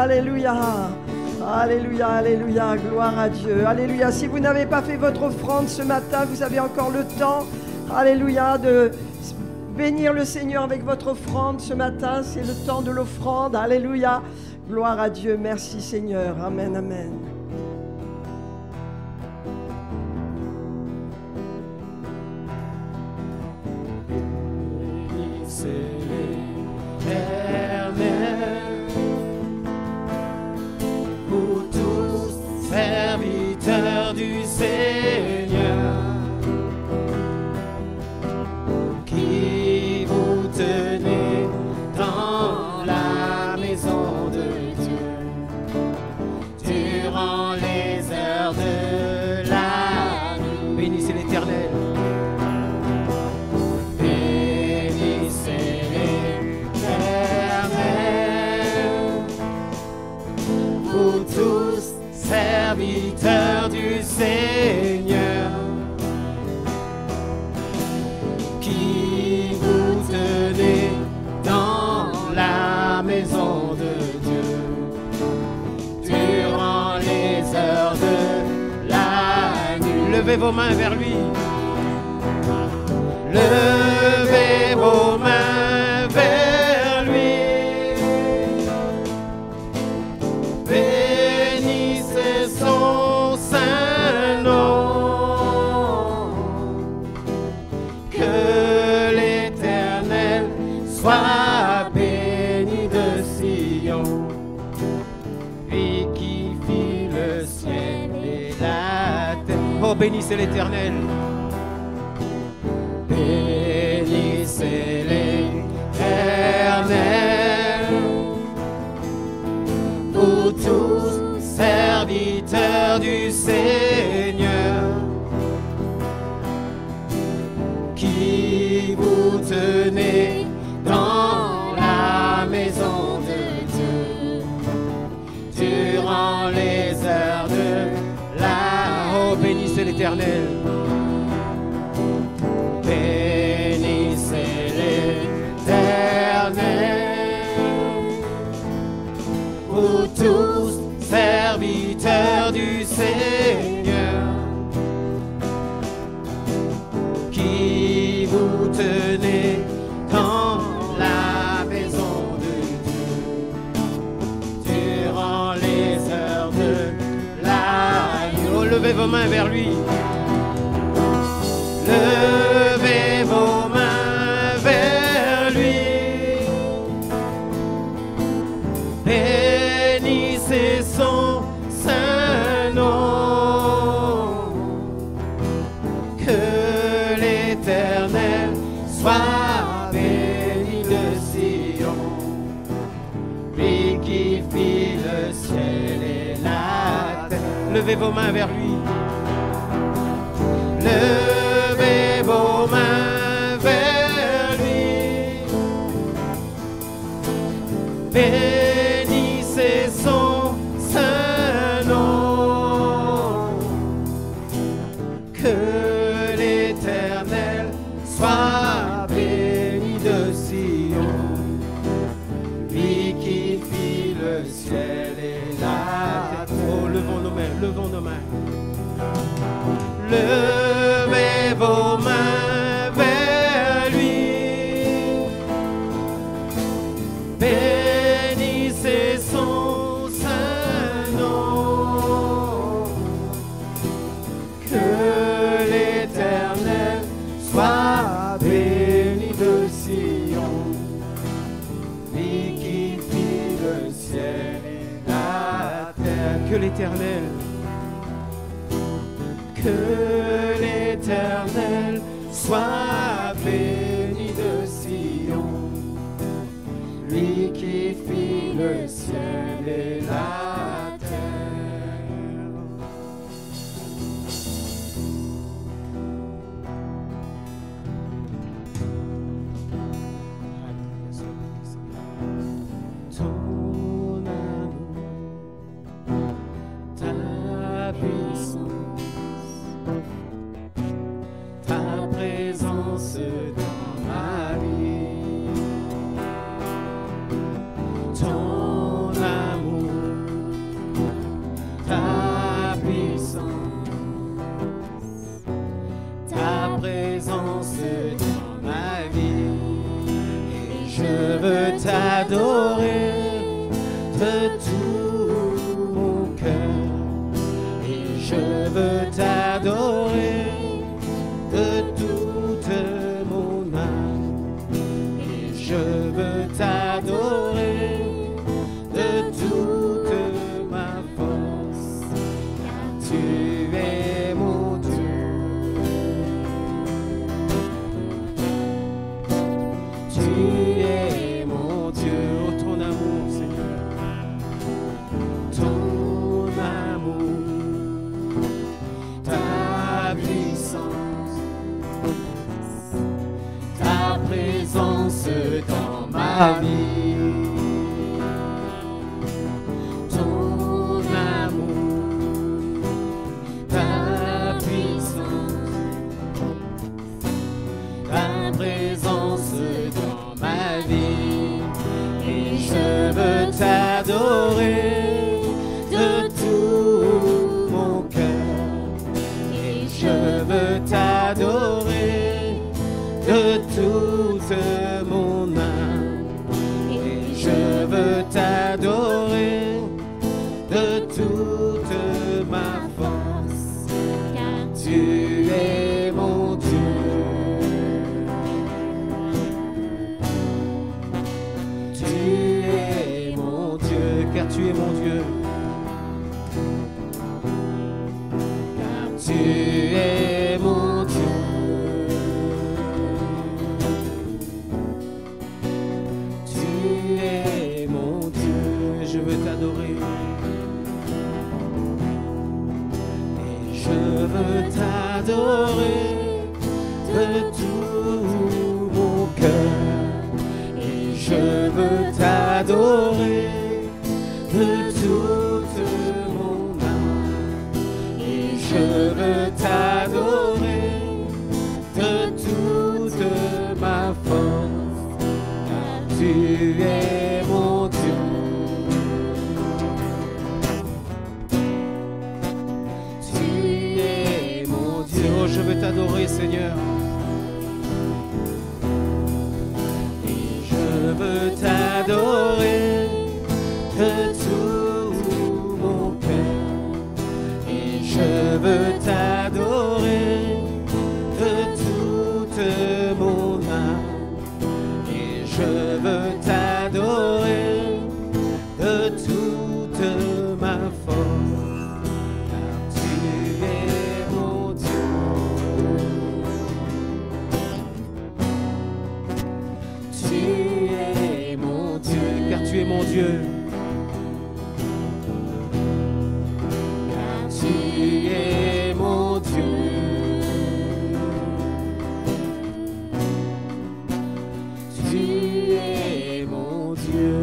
Alléluia. Alléluia, alléluia, gloire à Dieu. Alléluia. Si vous n'avez pas fait votre offrande ce matin, vous avez encore le temps. Alléluia, de bénir le Seigneur avec votre offrande ce matin. C'est le temps de l'offrande. Alléluia. Gloire à Dieu. Merci Seigneur. Amen, amen. Serviteur du Seigneur, qui vous tenez dans la maison de Dieu, durant les heures de la nuit. Bénissez l'Éternel. Bénissez l'Éternel, vous tous, serviteur du Seigneur, qui vous tenez dans la maison de Dieu, durant les heures de la nuit. Levez vos mains vers lui. Levez vos mains vers lui. Son saint nom, que l'Éternel soit béni de Sion, lui qui fit le ciel et la terre. Oh, bénissez l'Éternel. Bénissez l'Éternel, vous tous, serviteur du Seigneur, qui vous tenez dans la maison de Dieu, durant les heures de la... Oh, bénissez l'Éternel. Bénissez l'Éternel, vous tous, serviteur du Seigneur, qui vous tenez dans la maison de Dieu, durant les heures de la nuit. Oh, levez vos mains vers lui. Levez vos mains vers lui. Bénissez son saint nom, que l'Éternel soit béni de Sion, lui qui fit le ciel et la terre. Levez vos mains vers lui. Levez vos mains vers lui. Bénissez son saint nom, que l'Éternel soit béni de Sion, lui qui fit le ciel et la terre. Oh, levons nos mains, levons nos mains. Levez vos mains vers lui. Bénissez son saint nom, que l'Éternel soit béni de Sion, lui qui fit le ciel et la terre. Que l'Éternel soit béni de Sion, lui qui fit le ciel et la terre. Ton amour, ta puissance, ta présence dans ma vie, ton amour, de tout mon cœur. Et je veux t'adorer de toute mon âme. Et je veux t'adorer de toute ma force, car tu es mon Dieu. Tu es mon Dieu, oh ton amour, Seigneur, ton amour, ta puissance, ta présence dans ma vie, ton amour, ta puissance, ta présence dans ma vie, et je veux t'adorer de tout mon cœur, et je veux t'adorer de toute mon âme, et je veux t'adorer de toute ma force, car tu es mon Dieu. Tu es mon Dieu, car tu es mon Dieu. Car tu es mon Dieu. Tu es mon Dieu, je veux t'adorer. Et je veux t'adorer de tout mon cœur. Et je veux t'adorer de toute mon âme. Et je veux t'adorer de toute ma force, car tu es mon Dieu. Tu es mon Dieu. Oh, je veux t'adorer, Seigneur. Je veux t'adorer de tout mon cœur, et je veux t'adorer de toute mon âme, et je veux t'adorer de toute ma force, car tu es mon Dieu. Tu es mon Dieu, car tu es mon Dieu. Car tu es mon Dieu. Tu es mon Dieu.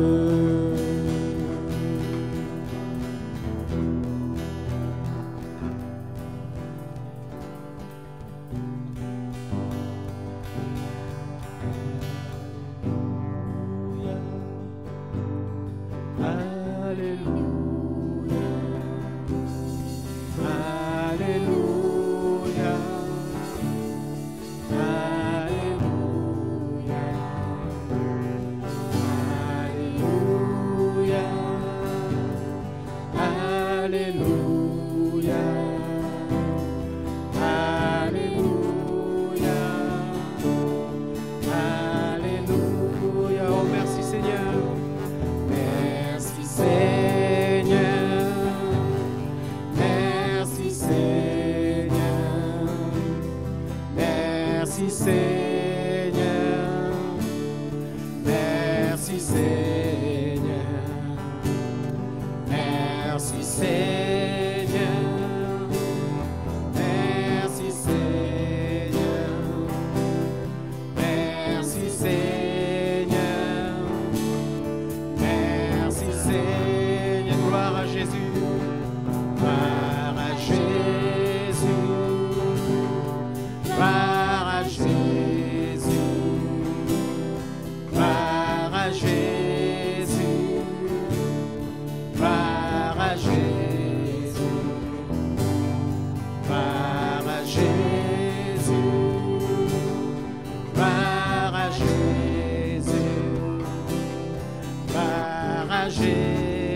Jésus.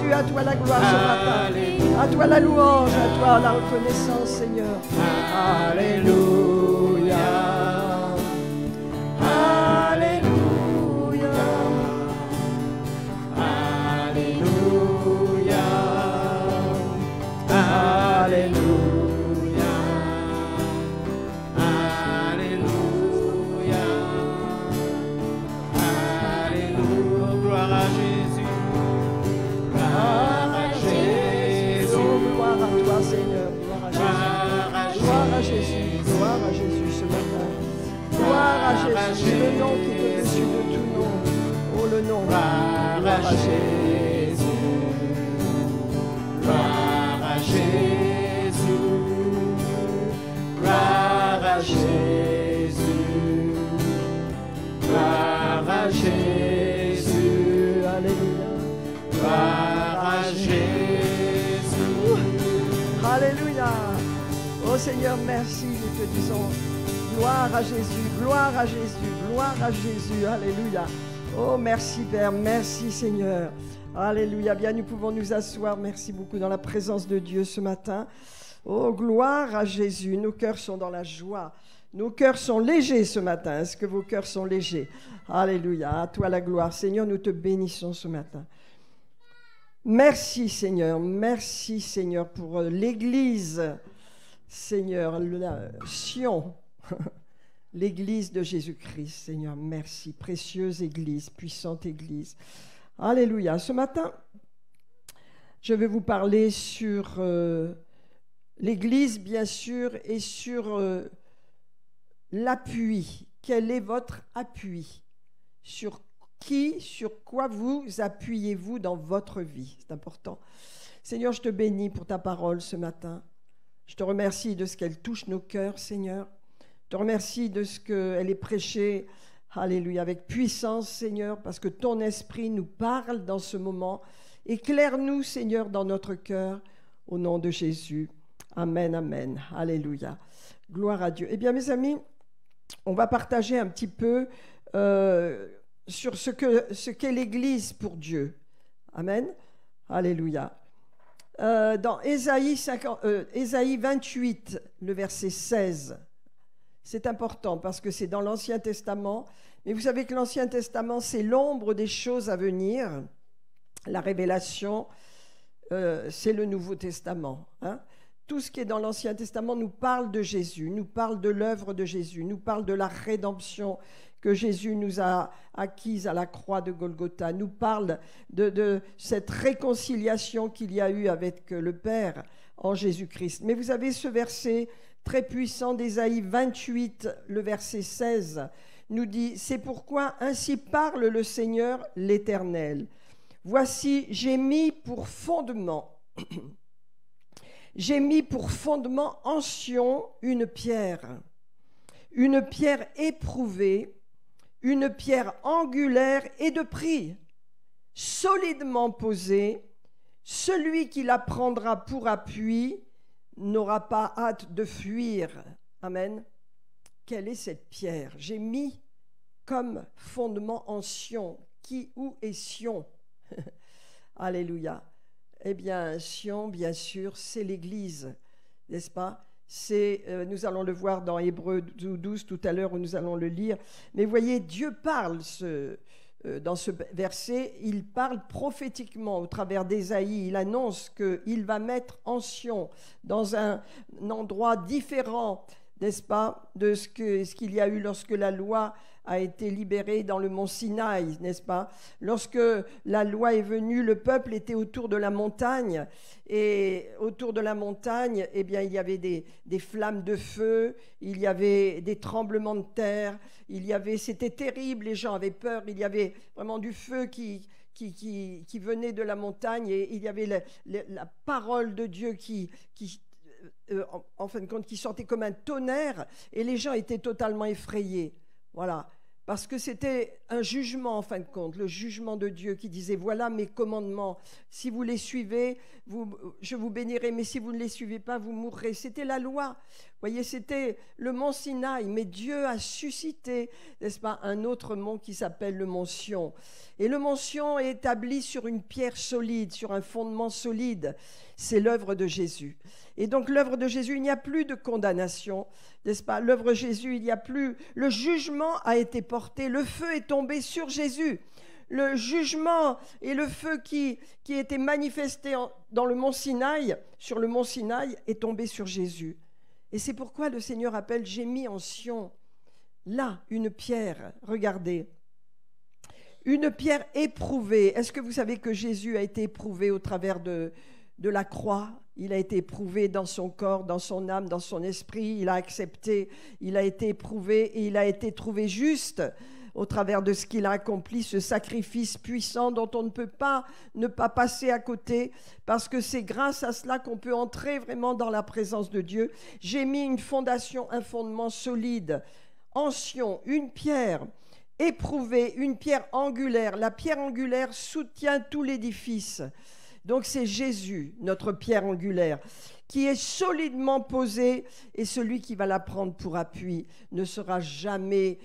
Jésus, à toi la gloire ce matin. À toi la louange, à toi la reconnaissance, Seigneur. Alléluia. Alléluia. Alléluia. Alléluia. Alléluia. Alléluia. Gloire à Jésus. Gloire à Jésus. Oh, gloire à toi, Seigneur. Gloire à Jésus. Gloire à Jésus ce matin. Gloire à Jésus, le nom qui est au-dessus de tout nom. Oh, le nom. Gloire à Jésus. Gloire à Jésus. Gloire à Jésus. Gloire à Jésus. Alléluia. Gloire à Jésus. Alléluia. Oh Seigneur, merci, nous te disons. Gloire à Jésus, gloire à Jésus, gloire à Jésus. Alléluia. Oh, merci Père, merci Seigneur. Alléluia. Bien, nous pouvons nous asseoir. Merci beaucoup dans la présence de Dieu ce matin. Oh, gloire à Jésus. Nos cœurs sont dans la joie. Nos cœurs sont légers ce matin. Est-ce que vos cœurs sont légers? Alléluia. À toi la gloire. Seigneur, nous te bénissons ce matin. Merci Seigneur pour l'Église, Seigneur, Sion, l'Église de Jésus-Christ, Seigneur, merci, précieuse Église, puissante Église. Alléluia. Ce matin, je vais vous parler sur l'Église, bien sûr, et sur l'appui. Quel est votre appui? Sur quoi vous appuyez-vous dans votre vie? C'est important. Seigneur, je te bénis pour ta parole ce matin. Je te remercie de ce qu'elle touche nos cœurs, Seigneur. Je te remercie de ce qu'elle est prêchée, alléluia, avec puissance, Seigneur, parce que ton esprit nous parle dans ce moment. Éclaire-nous, Seigneur, dans notre cœur, au nom de Jésus. Amen, amen. Alléluia. Gloire à Dieu. Eh bien, mes amis, on va partager un petit peu sur ce qu'est l'Église pour Dieu. Amen. Alléluia. Dans Ésaïe 28, le verset 16, c'est important parce que c'est dans l'Ancien Testament. Mais vous savez que l'Ancien Testament, c'est l'ombre des choses à venir. La révélation, c'est le Nouveau Testament. Hein? Tout ce qui est dans l'Ancien Testament nous parle de Jésus, nous parle de l'œuvre de Jésus, nous parle de la rédemption que Jésus nous a acquise à la croix de Golgotha, nous parle de cette réconciliation qu'il y a eu avec le Père en Jésus-Christ. Mais vous avez ce verset très puissant d'Ésaïe 28, le verset 16, nous dit « C'est pourquoi ainsi parle le Seigneur l'Éternel. Voici, j'ai mis pour fondement en Sion une pierre éprouvée, une pierre angulaire et de prix, solidement posée. Celui qui la prendra pour appui n'aura pas hâte de fuir. » Amen. Quelle est cette pierre? J'ai mis comme fondement en Sion. Où est Sion? Alléluia. Eh bien, Sion, bien sûr, c'est l'Église, n'est-ce pas? Nous allons le voir dans Hébreux 12 tout à l'heure où nous allons le lire. Mais voyez, Dieu parle dans ce verset, il parle prophétiquement au travers d'Ésaïe. Il annonce qu'il va mettre en Sion, dans un endroit différent, n'est-ce pas, de ce qu'il y a eu lorsque la loi a été libérée dans le mont Sinaï, n'est-ce pas? Lorsque la loi est venue, le peuple était autour de la montagne, et autour de la montagne, eh bien, il y avait des flammes de feu, il y avait des tremblements de terre, c'était terrible, les gens avaient peur, il y avait vraiment du feu qui venait de la montagne, et il y avait la parole de Dieu en fin de compte, qui sortait comme un tonnerre, et les gens étaient totalement effrayés. Voilà. Parce que c'était un jugement en fin de compte, le jugement de Dieu qui disait, voilà mes commandements, si vous les suivez, je vous bénirai, mais si vous ne les suivez pas, vous mourrez. C'était la loi. Vous voyez, c'était le mont Sinaï, mais Dieu a suscité, n'est-ce pas, un autre mont qui s'appelle le mont Sion. Et le mont Sion est établi sur une pierre solide, sur un fondement solide. C'est l'œuvre de Jésus. Et donc l'œuvre de Jésus, il n'y a plus de condamnation, n'est-ce pas? L'œuvre de Jésus, il n'y a plus... Le jugement a été porté, le feu est tombé sur Jésus. Le jugement et le feu qui était manifesté dans le mont Sinaï, sur le mont Sinaï, est tombé sur Jésus. Et c'est pourquoi le Seigneur appelle, j'ai mis en Sion, là, une pierre, regardez, une pierre éprouvée. Est-ce que vous savez que Jésus a été éprouvé au travers de la croix? Il a été éprouvé dans son corps, dans son âme, dans son esprit. Il a accepté, il a été éprouvé et il a été trouvé juste au travers de ce qu'il a accompli, ce sacrifice puissant dont on ne peut pas ne pas passer à côté, parce que c'est grâce à cela qu'on peut entrer vraiment dans la présence de Dieu. J'ai mis une fondation, un fondement solide, en Sion, une pierre éprouvée, une pierre angulaire. La pierre angulaire soutient tout l'édifice. Donc c'est Jésus, notre pierre angulaire, qui est solidement posée, et celui qui va la prendre pour appui ne sera jamais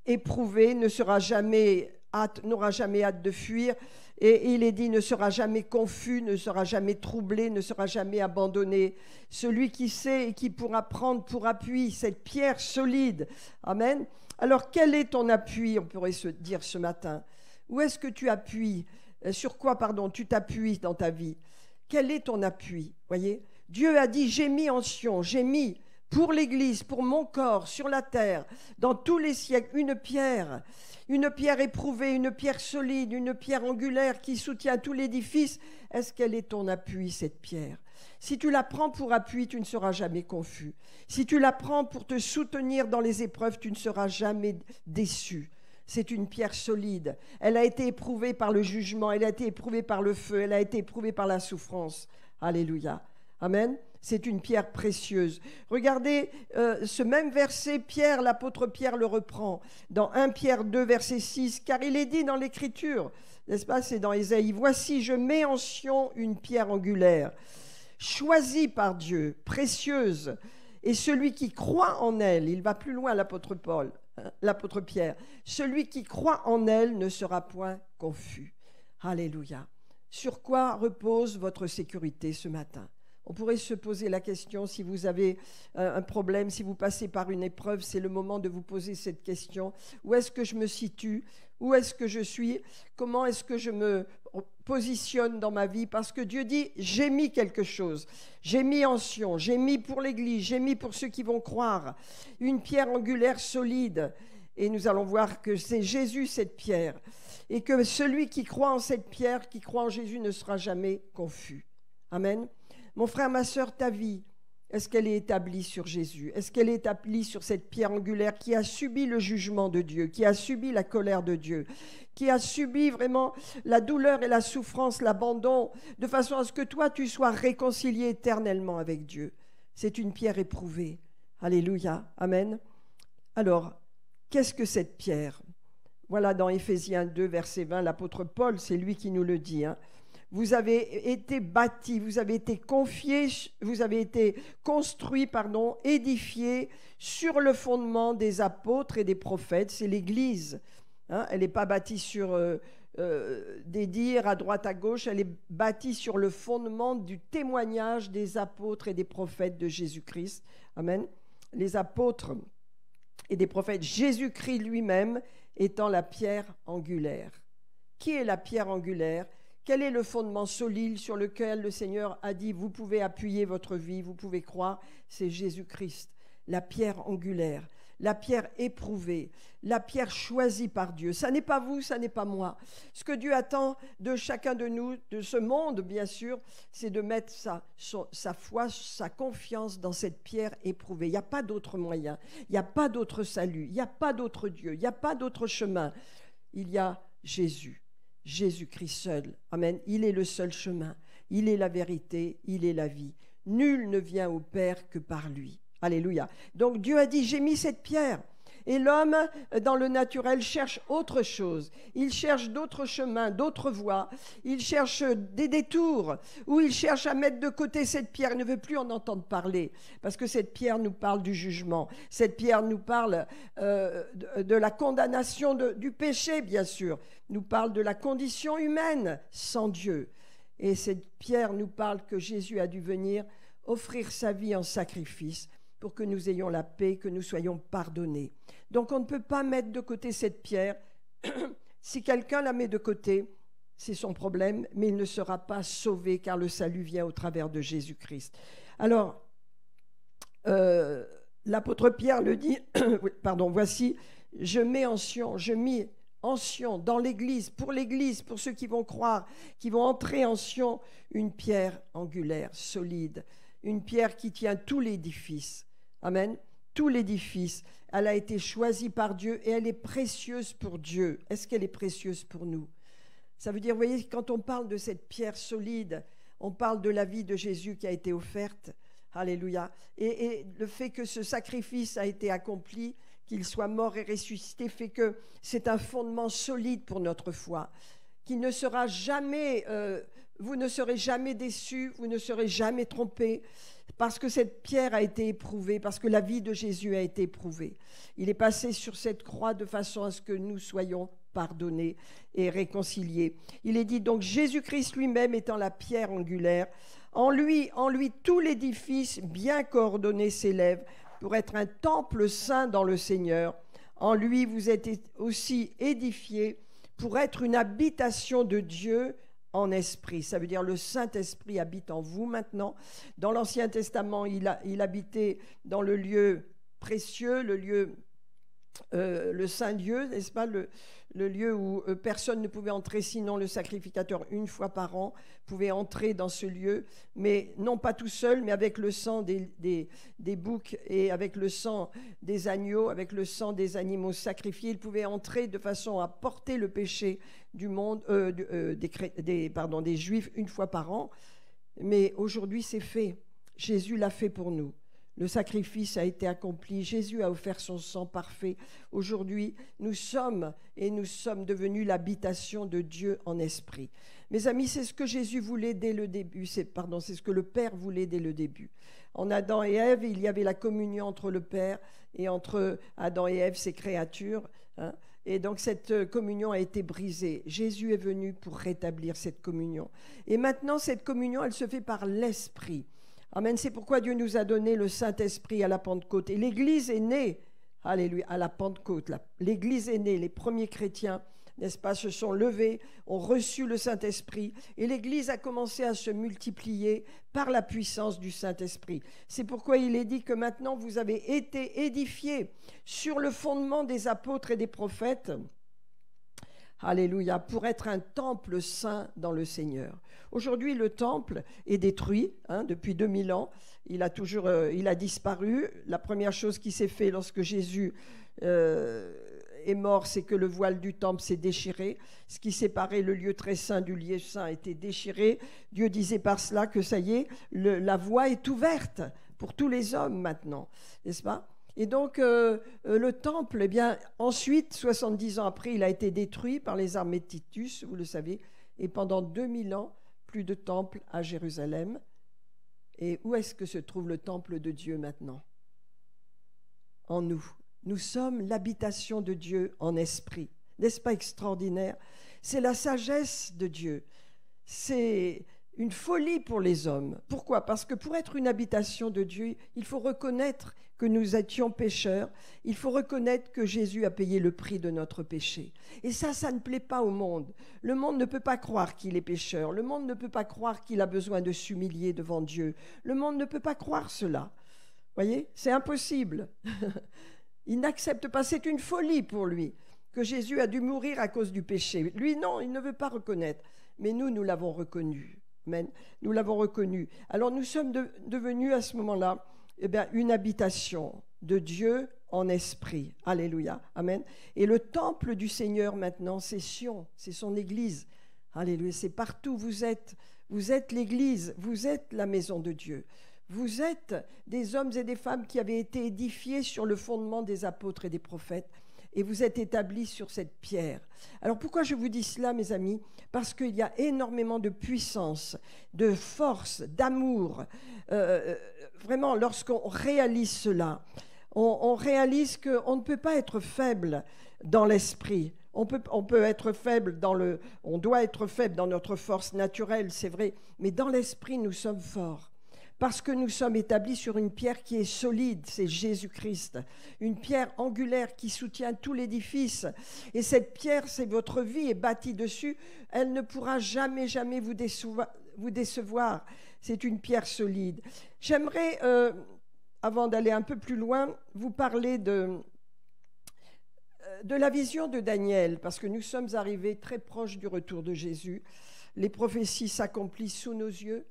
éprouvé, n'aura jamais hâte de fuir. Et il est dit, ne sera jamais confus, ne sera jamais troublé, ne sera jamais abandonné. Celui qui sait et qui pourra prendre pour appui cette pierre solide. Amen. Alors quel est ton appui, on pourrait se dire ce matin? Où est-ce que tu appuies? Sur quoi, tu t'appuies dans ta vie? Quel est ton appui? Voyez, Dieu a dit, j'ai mis en Sion, j'ai mis pour l'Église, pour mon corps, sur la terre, dans tous les siècles, une pierre éprouvée, une pierre solide, une pierre angulaire qui soutient tout l'édifice. Est-ce qu'elle est ton appui, cette pierre? Si tu la prends pour appui, tu ne seras jamais confus. Si tu la prends pour te soutenir dans les épreuves, tu ne seras jamais déçu. C'est une pierre solide. Elle a été éprouvée par le jugement, elle a été éprouvée par le feu, elle a été éprouvée par la souffrance. Alléluia. Amen. C'est une pierre précieuse. Regardez ce même verset, l'apôtre Pierre le reprend dans 1 Pierre 2, verset 6, car il est dit dans l'Écriture, n'est-ce pas, c'est dans Ésaïe, « Voici, je mets en Sion une pierre angulaire, choisie par Dieu, précieuse, et celui qui croit en elle, il va plus loin l'apôtre Paul, l'apôtre Pierre, celui qui croit en elle ne sera point confus. » Alléluia. Sur quoi repose votre sécurité ce matin? On pourrait se poser la question, si vous avez un problème, si vous passez par une épreuve, c'est le moment de vous poser cette question. Où est-ce que je me situe? Où est-ce que je suis? Comment est-ce que je me positionne dans ma vie? Parce que Dieu dit, j'ai mis quelque chose. J'ai mis en Sion, j'ai mis pour l'Église, j'ai mis pour ceux qui vont croire. Une pierre angulaire solide. Et nous allons voir que c'est Jésus, cette pierre. Et que celui qui croit en cette pierre, qui croit en Jésus, ne sera jamais confus. Amen. Mon frère, ma sœur, ta vie, est-ce qu'elle est établie sur Jésus? Est-ce qu'elle est établie sur cette pierre angulaire qui a subi le jugement de Dieu, qui a subi la colère de Dieu, qui a subi vraiment la douleur et la souffrance, l'abandon, de façon à ce que toi, tu sois réconcilié éternellement avec Dieu? C'est une pierre éprouvée. Alléluia. Amen. Alors, qu'est-ce que cette pierre? Voilà dans Éphésiens 2, verset 20, l'apôtre Paul, c'est lui qui nous le dit, Vous avez été bâtis, vous avez été confiés, vous avez été construits, édifiés sur le fondement des apôtres et des prophètes. C'est l'Église. Elle n'est pas bâtie sur des dires à droite à gauche, elle est bâtie sur le fondement du témoignage des apôtres et des prophètes de Jésus-Christ. Amen. Les apôtres et des prophètes, Jésus-Christ lui-même étant la pierre angulaire. Qui est la pierre angulaire? Quel est le fondement solide sur lequel le Seigneur a dit, vous pouvez appuyer votre vie, vous pouvez croire? C'est Jésus-Christ, la pierre angulaire, la pierre éprouvée, la pierre choisie par Dieu. Ça n'est pas vous, ça n'est pas moi. Ce que Dieu attend de chacun de nous, de ce monde bien sûr, c'est de mettre sa foi, sa confiance dans cette pierre éprouvée. Il n'y a pas d'autre moyen, il n'y a pas d'autre salut, il n'y a pas d'autre Dieu, il n'y a pas d'autre chemin. Il y a Jésus. Jésus-Christ seul. Amen. Il est le seul chemin. Il est la vérité. Il est la vie. Nul ne vient au Père que par lui. Alléluia. Donc Dieu a dit, j'ai mis cette pierre. Et l'homme, dans le naturel, cherche autre chose. Il cherche d'autres chemins, d'autres voies. Il cherche des détours, ou il cherche à mettre de côté cette pierre. Il ne veut plus en entendre parler, parce que cette pierre nous parle du jugement. Cette pierre nous parle de la condamnation du péché, bien sûr. Nous parle de la condition humaine sans Dieu. Et cette pierre nous parle que Jésus a dû venir offrir sa vie en sacrifice pour que nous ayons la paix, que nous soyons pardonnés. Donc on ne peut pas mettre de côté cette pierre. Si quelqu'un la met de côté, c'est son problème, mais il ne sera pas sauvé car le salut vient au travers de Jésus-Christ. Alors, l'apôtre Pierre le dit, voici, je mets en Sion, dans l'Église, pour ceux qui vont croire, qui vont entrer en Sion, une pierre angulaire, solide, une pierre qui tient tout l'édifice. Amen. Tout l'édifice. Elle a été choisie par Dieu et elle est précieuse pour Dieu. Est-ce qu'elle est précieuse pour nous? Ça veut dire, vous voyez, quand on parle de cette pierre solide, on parle de la vie de Jésus qui a été offerte. Alléluia. Et le fait que ce sacrifice a été accompli, qu'il soit mort et ressuscité, fait que c'est un fondement solide pour notre foi, qui ne sera jamais, vous ne serez jamais déçus, vous ne serez jamais trompés, parce que cette pierre a été éprouvée, parce que la vie de Jésus a été éprouvée. Il est passé sur cette croix de façon à ce que nous soyons pardonnés et réconciliés. Il est dit donc, Jésus-Christ lui-même étant la pierre angulaire, en lui tout l'édifice bien coordonné s'élève pour être un temple saint dans le Seigneur. En lui vous êtes aussi édifiés pour être une habitation de Dieu en esprit. Ça veut dire le Saint-Esprit habite en vous maintenant. Dans l'Ancien Testament, il habitait dans le lieu précieux, le Saint-Lieu, n'est-ce pas, le lieu où personne ne pouvait entrer, sinon le sacrificateur, une fois par an, pouvait entrer dans ce lieu, mais non pas tout seul, mais avec le sang des boucs et avec le sang des agneaux, avec le sang des animaux sacrifiés. Il pouvait entrer de façon à porter le péché du monde, des Juifs une fois par an. Mais aujourd'hui, c'est fait. Jésus l'a fait pour nous. Le sacrifice a été accompli. Jésus a offert son sang parfait. Aujourd'hui, nous sommes devenus l'habitation de Dieu en esprit. Mes amis, c'est ce que Jésus voulait dès le début. C'est ce que le Père voulait dès le début. En Adam et Ève, il y avait la communion entre le Père et entre Adam et Ève, ses créatures. Et donc cette communion a été brisée. Jésus est venu pour rétablir cette communion. Et maintenant, cette communion, elle se fait par l'Esprit. Amen. C'est pourquoi Dieu nous a donné le Saint-Esprit à la Pentecôte. Et l'Église est née, alléluia, à la Pentecôte. L'Église est née, les premiers chrétiens, n'est-ce pas, se sont levés, ont reçu le Saint-Esprit. Et l'Église a commencé à se multiplier par la puissance du Saint-Esprit. C'est pourquoi il est dit que maintenant vous avez été édifiés sur le fondement des apôtres et des prophètes. Alléluia, pour être un temple saint dans le Seigneur. Aujourd'hui, le temple est détruit depuis 2000 ans. Il a disparu. La première chose qui s'est faite lorsque Jésus est mort, c'est que le voile du temple s'est déchiré. Ce qui séparait le lieu très saint du lieu saint a été déchiré. Dieu disait par cela que ça y est, la voie est ouverte pour tous les hommes maintenant, n'est-ce pas ? Et donc, le temple, eh bien, ensuite, 70 ans après, il a été détruit par les armées de Titus, vous le savez, et pendant 2000 ans, plus de temple à Jérusalem. Et où est-ce que se trouve le temple de Dieu maintenant? En nous. Nous sommes l'habitation de Dieu en esprit. N'est-ce pas extraordinaire? C'est la sagesse de Dieu. C'est une folie pour les hommes. Pourquoi? Parce que pour être une habitation de Dieu, il faut reconnaître que nous étions pécheurs. Il faut reconnaître que Jésus a payé le prix de notre péché. Et ça ne plaît pas au monde. Le monde ne peut pas croire qu'il est pécheur. Le monde ne peut pas croire qu'il a besoin de s'humilier devant Dieu. Le monde ne peut pas croire cela. Voyez? C'est impossible. Il n'accepte pas. C'est une folie pour lui que Jésus a dû mourir à cause du péché. Lui, non, il ne veut pas reconnaître. Mais nous l'avons reconnu. Amen. Nous l'avons reconnu. Alors nous sommes devenus à ce moment-là une habitation de Dieu en esprit. Alléluia. Amen. Et le temple du Seigneur maintenant, c'est Sion, c'est son église. Alléluia. C'est partout où vous êtes l'église, vous êtes la maison de Dieu. vous êtes des hommes et des femmes qui avaient été édifiés sur le fondement des apôtres et des prophètes. Et vous êtes établis sur cette pierre. Alors pourquoi je vous dis cela, mes amis? Parce qu'il y a énormément de puissance, de force, d'amour. Vraiment, lorsqu'on réalise cela, on réalise qu'on ne peut pas être faible dans l'esprit. On peut être faible on doit être faible dans notre force naturelle, c'est vrai, mais dans l'esprit, nous sommes forts. Parce que nous sommes établis sur une pierre qui est solide, c'est Jésus-Christ. Une pierre angulaire qui soutient tout l'édifice. Et cette pierre, c'est votre vie est bâtie dessus. Elle ne pourra jamais, jamais vous décevoir. C'est une pierre solide. J'aimerais, avant d'aller un peu plus loin, vous parler de la vision de Daniel, parce que nous sommes arrivés très proches du retour de Jésus. Les prophéties s'accomplissent sous nos yeux.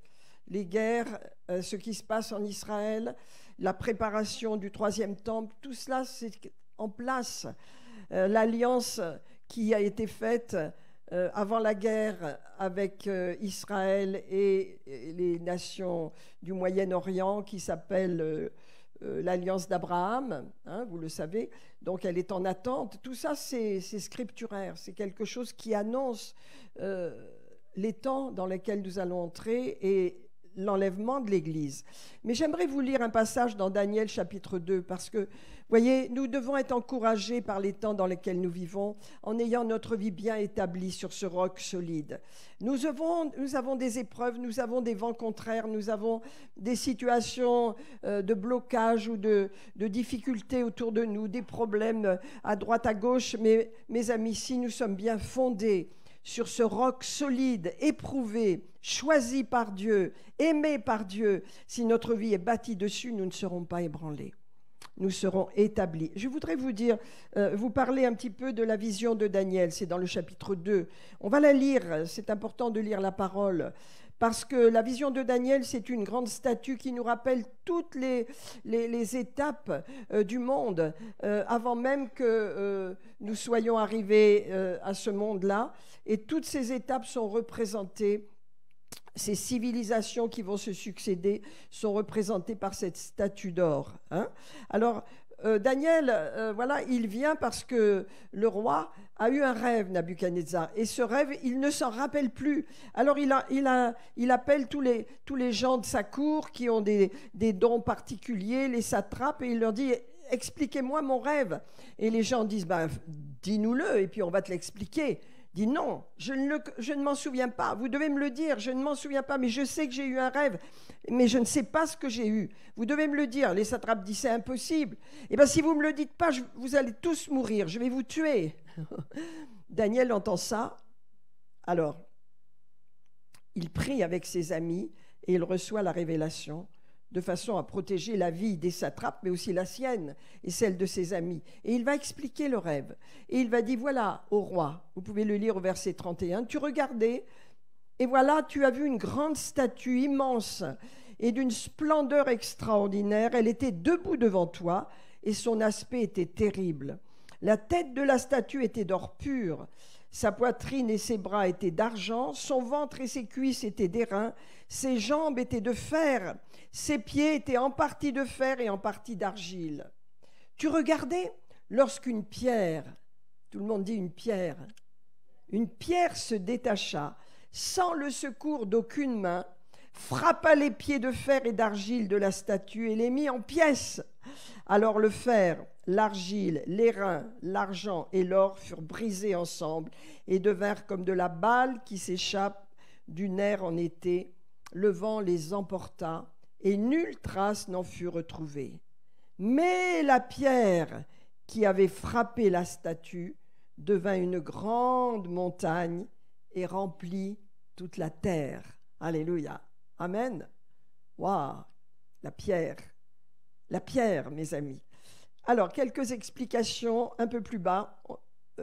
Les guerres, ce qui se passe en Israël, la préparation du troisième temple, tout cela c'est en place. L'alliance qui a été faite avant la guerre avec Israël et les nations du Moyen-Orient qui s'appelle l'alliance d'Abraham, hein, vous le savez, donc elle est en attente. Tout ça c'est scripturaire, c'est quelque chose qui annonce les temps dans lesquels nous allons entrer et l'enlèvement de l'Église. Mais j'aimerais vous lire un passage dans Daniel chapitre 2 parce que, voyez, nous devons être encouragés par les temps dans lesquels nous vivons en ayant notre vie bien établie sur ce roc solide. Nous avons des épreuves, nous avons des vents contraires, nous avons des situations de blocage ou de difficultés autour de nous, des problèmes à droite, à gauche. Mais mes amis, si nous sommes bien fondés sur ce roc solide, éprouvé, choisi par Dieu, aimé par Dieu, si notre vie est bâtie dessus, nous ne serons pas ébranlés. Nous serons établis. Je voudrais vous parler un petit peu de la vision de Daniel. C'est dans le chapitre 2. On va la lire. C'est important de lire la parole. Parce que la vision de Daniel, c'est une grande statue qui nous rappelle toutes les étapes du monde avant même que nous soyons arrivés à ce monde-là. Et toutes ces étapes sont représentées, ces civilisations qui vont se succéder sont représentées par cette statue d'or. Hein. Alors, Daniel, voilà, il vient parce que le roi a eu un rêve, Nabuchodonosor, et ce rêve, il ne s'en rappelle plus. Alors, il appelle tous les gens de sa cour qui ont des dons particuliers, les satrapes, et il leur dit « Expliquez-moi mon rêve ». Et les gens disent ben, « Dis-nous-le, et puis on va te l'expliquer ». Dit non, je ne m'en souviens pas. Vous devez me le dire, je ne m'en souviens pas, mais je sais que j'ai eu un rêve, mais je ne sais pas ce que j'ai eu. Vous devez me le dire. Les satrapes disent c'est impossible. Eh bien, si vous ne me le dites pas, vous allez tous mourir, je vais vous tuer. Daniel entend ça. Alors, il prie avec ses amis et il reçoit la révélation de façon à protéger la vie des satrapes, mais aussi la sienne et celle de ses amis. Et il va expliquer le rêve. Et il va dire, voilà, au roi, vous pouvez le lire au verset 31, tu regardais, et voilà, tu as vu une grande statue immense et d'une splendeur extraordinaire. Elle était debout devant toi, et son aspect était terrible. La tête de la statue était d'or pur. Sa poitrine et ses bras étaient d'argent, son ventre et ses cuisses étaient d'airain, ses jambes étaient de fer, ses pieds étaient en partie de fer et en partie d'argile. Tu regardais lorsqu'une pierre, tout le monde dit une pierre se détacha, sans le secours d'aucune main, frappa les pieds de fer et d'argile de la statue et les mit en pièces. Alors le fer, l'argile, l'airain, l'argent et l'or furent brisés ensemble et devinrent comme de la balle qui s'échappe du nerf en été. Le vent les emporta et nulle trace n'en fut retrouvée. Mais la pierre qui avait frappé la statue devint une grande montagne et remplit toute la terre. Alléluia. Amen. Waouh, la pierre, mes amis. Alors, quelques explications un peu plus bas.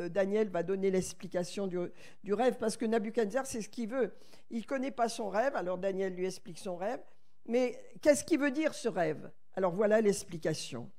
Daniel va donner l'explication du rêve parce que Nabuchodonosor, c'est ce qu'il veut. Il ne connaît pas son rêve, alors Daniel lui explique son rêve. Mais qu'est-ce qu'il veut dire ce rêve? Alors, voilà l'explication.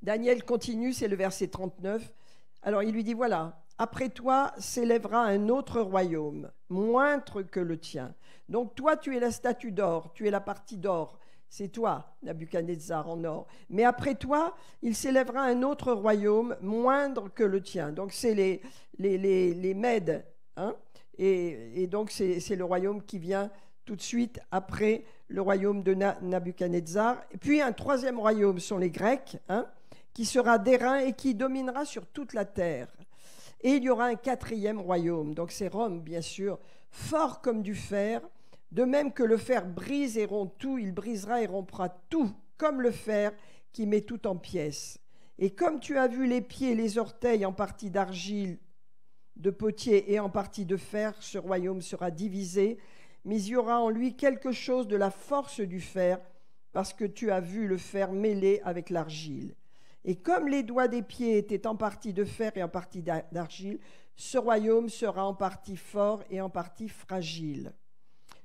Daniel continue, c'est le verset 39. Alors, il lui dit, voilà, après toi s'élèvera un autre royaume, moindre que le tien. Donc toi, tu es la statue d'or, tu es la partie d'or. C'est toi, Nabuchodonosor, en or. Mais après toi, il s'élèvera un autre royaume, moindre que le tien. Donc c'est les Mèdes. Hein, et donc c'est le royaume qui vient tout de suite après le royaume de Nabuchodonosor. Et puis un troisième royaume sont les Grecs, hein, qui sera d'airain et qui dominera sur toute la terre. Et il y aura un quatrième royaume, donc c'est Rome, bien sûr, fort comme du fer, de même que le fer brise et rompt tout, il brisera et rompra tout, comme le fer qui met tout en pièces. Et comme tu as vu les pieds et les orteils en partie d'argile, de potier et en partie de fer, ce royaume sera divisé, mais il y aura en lui quelque chose de la force du fer, parce que tu as vu le fer mêlé avec l'argile. Et comme les doigts des pieds étaient en partie de fer et en partie d'argile, ce royaume sera en partie fort et en partie fragile.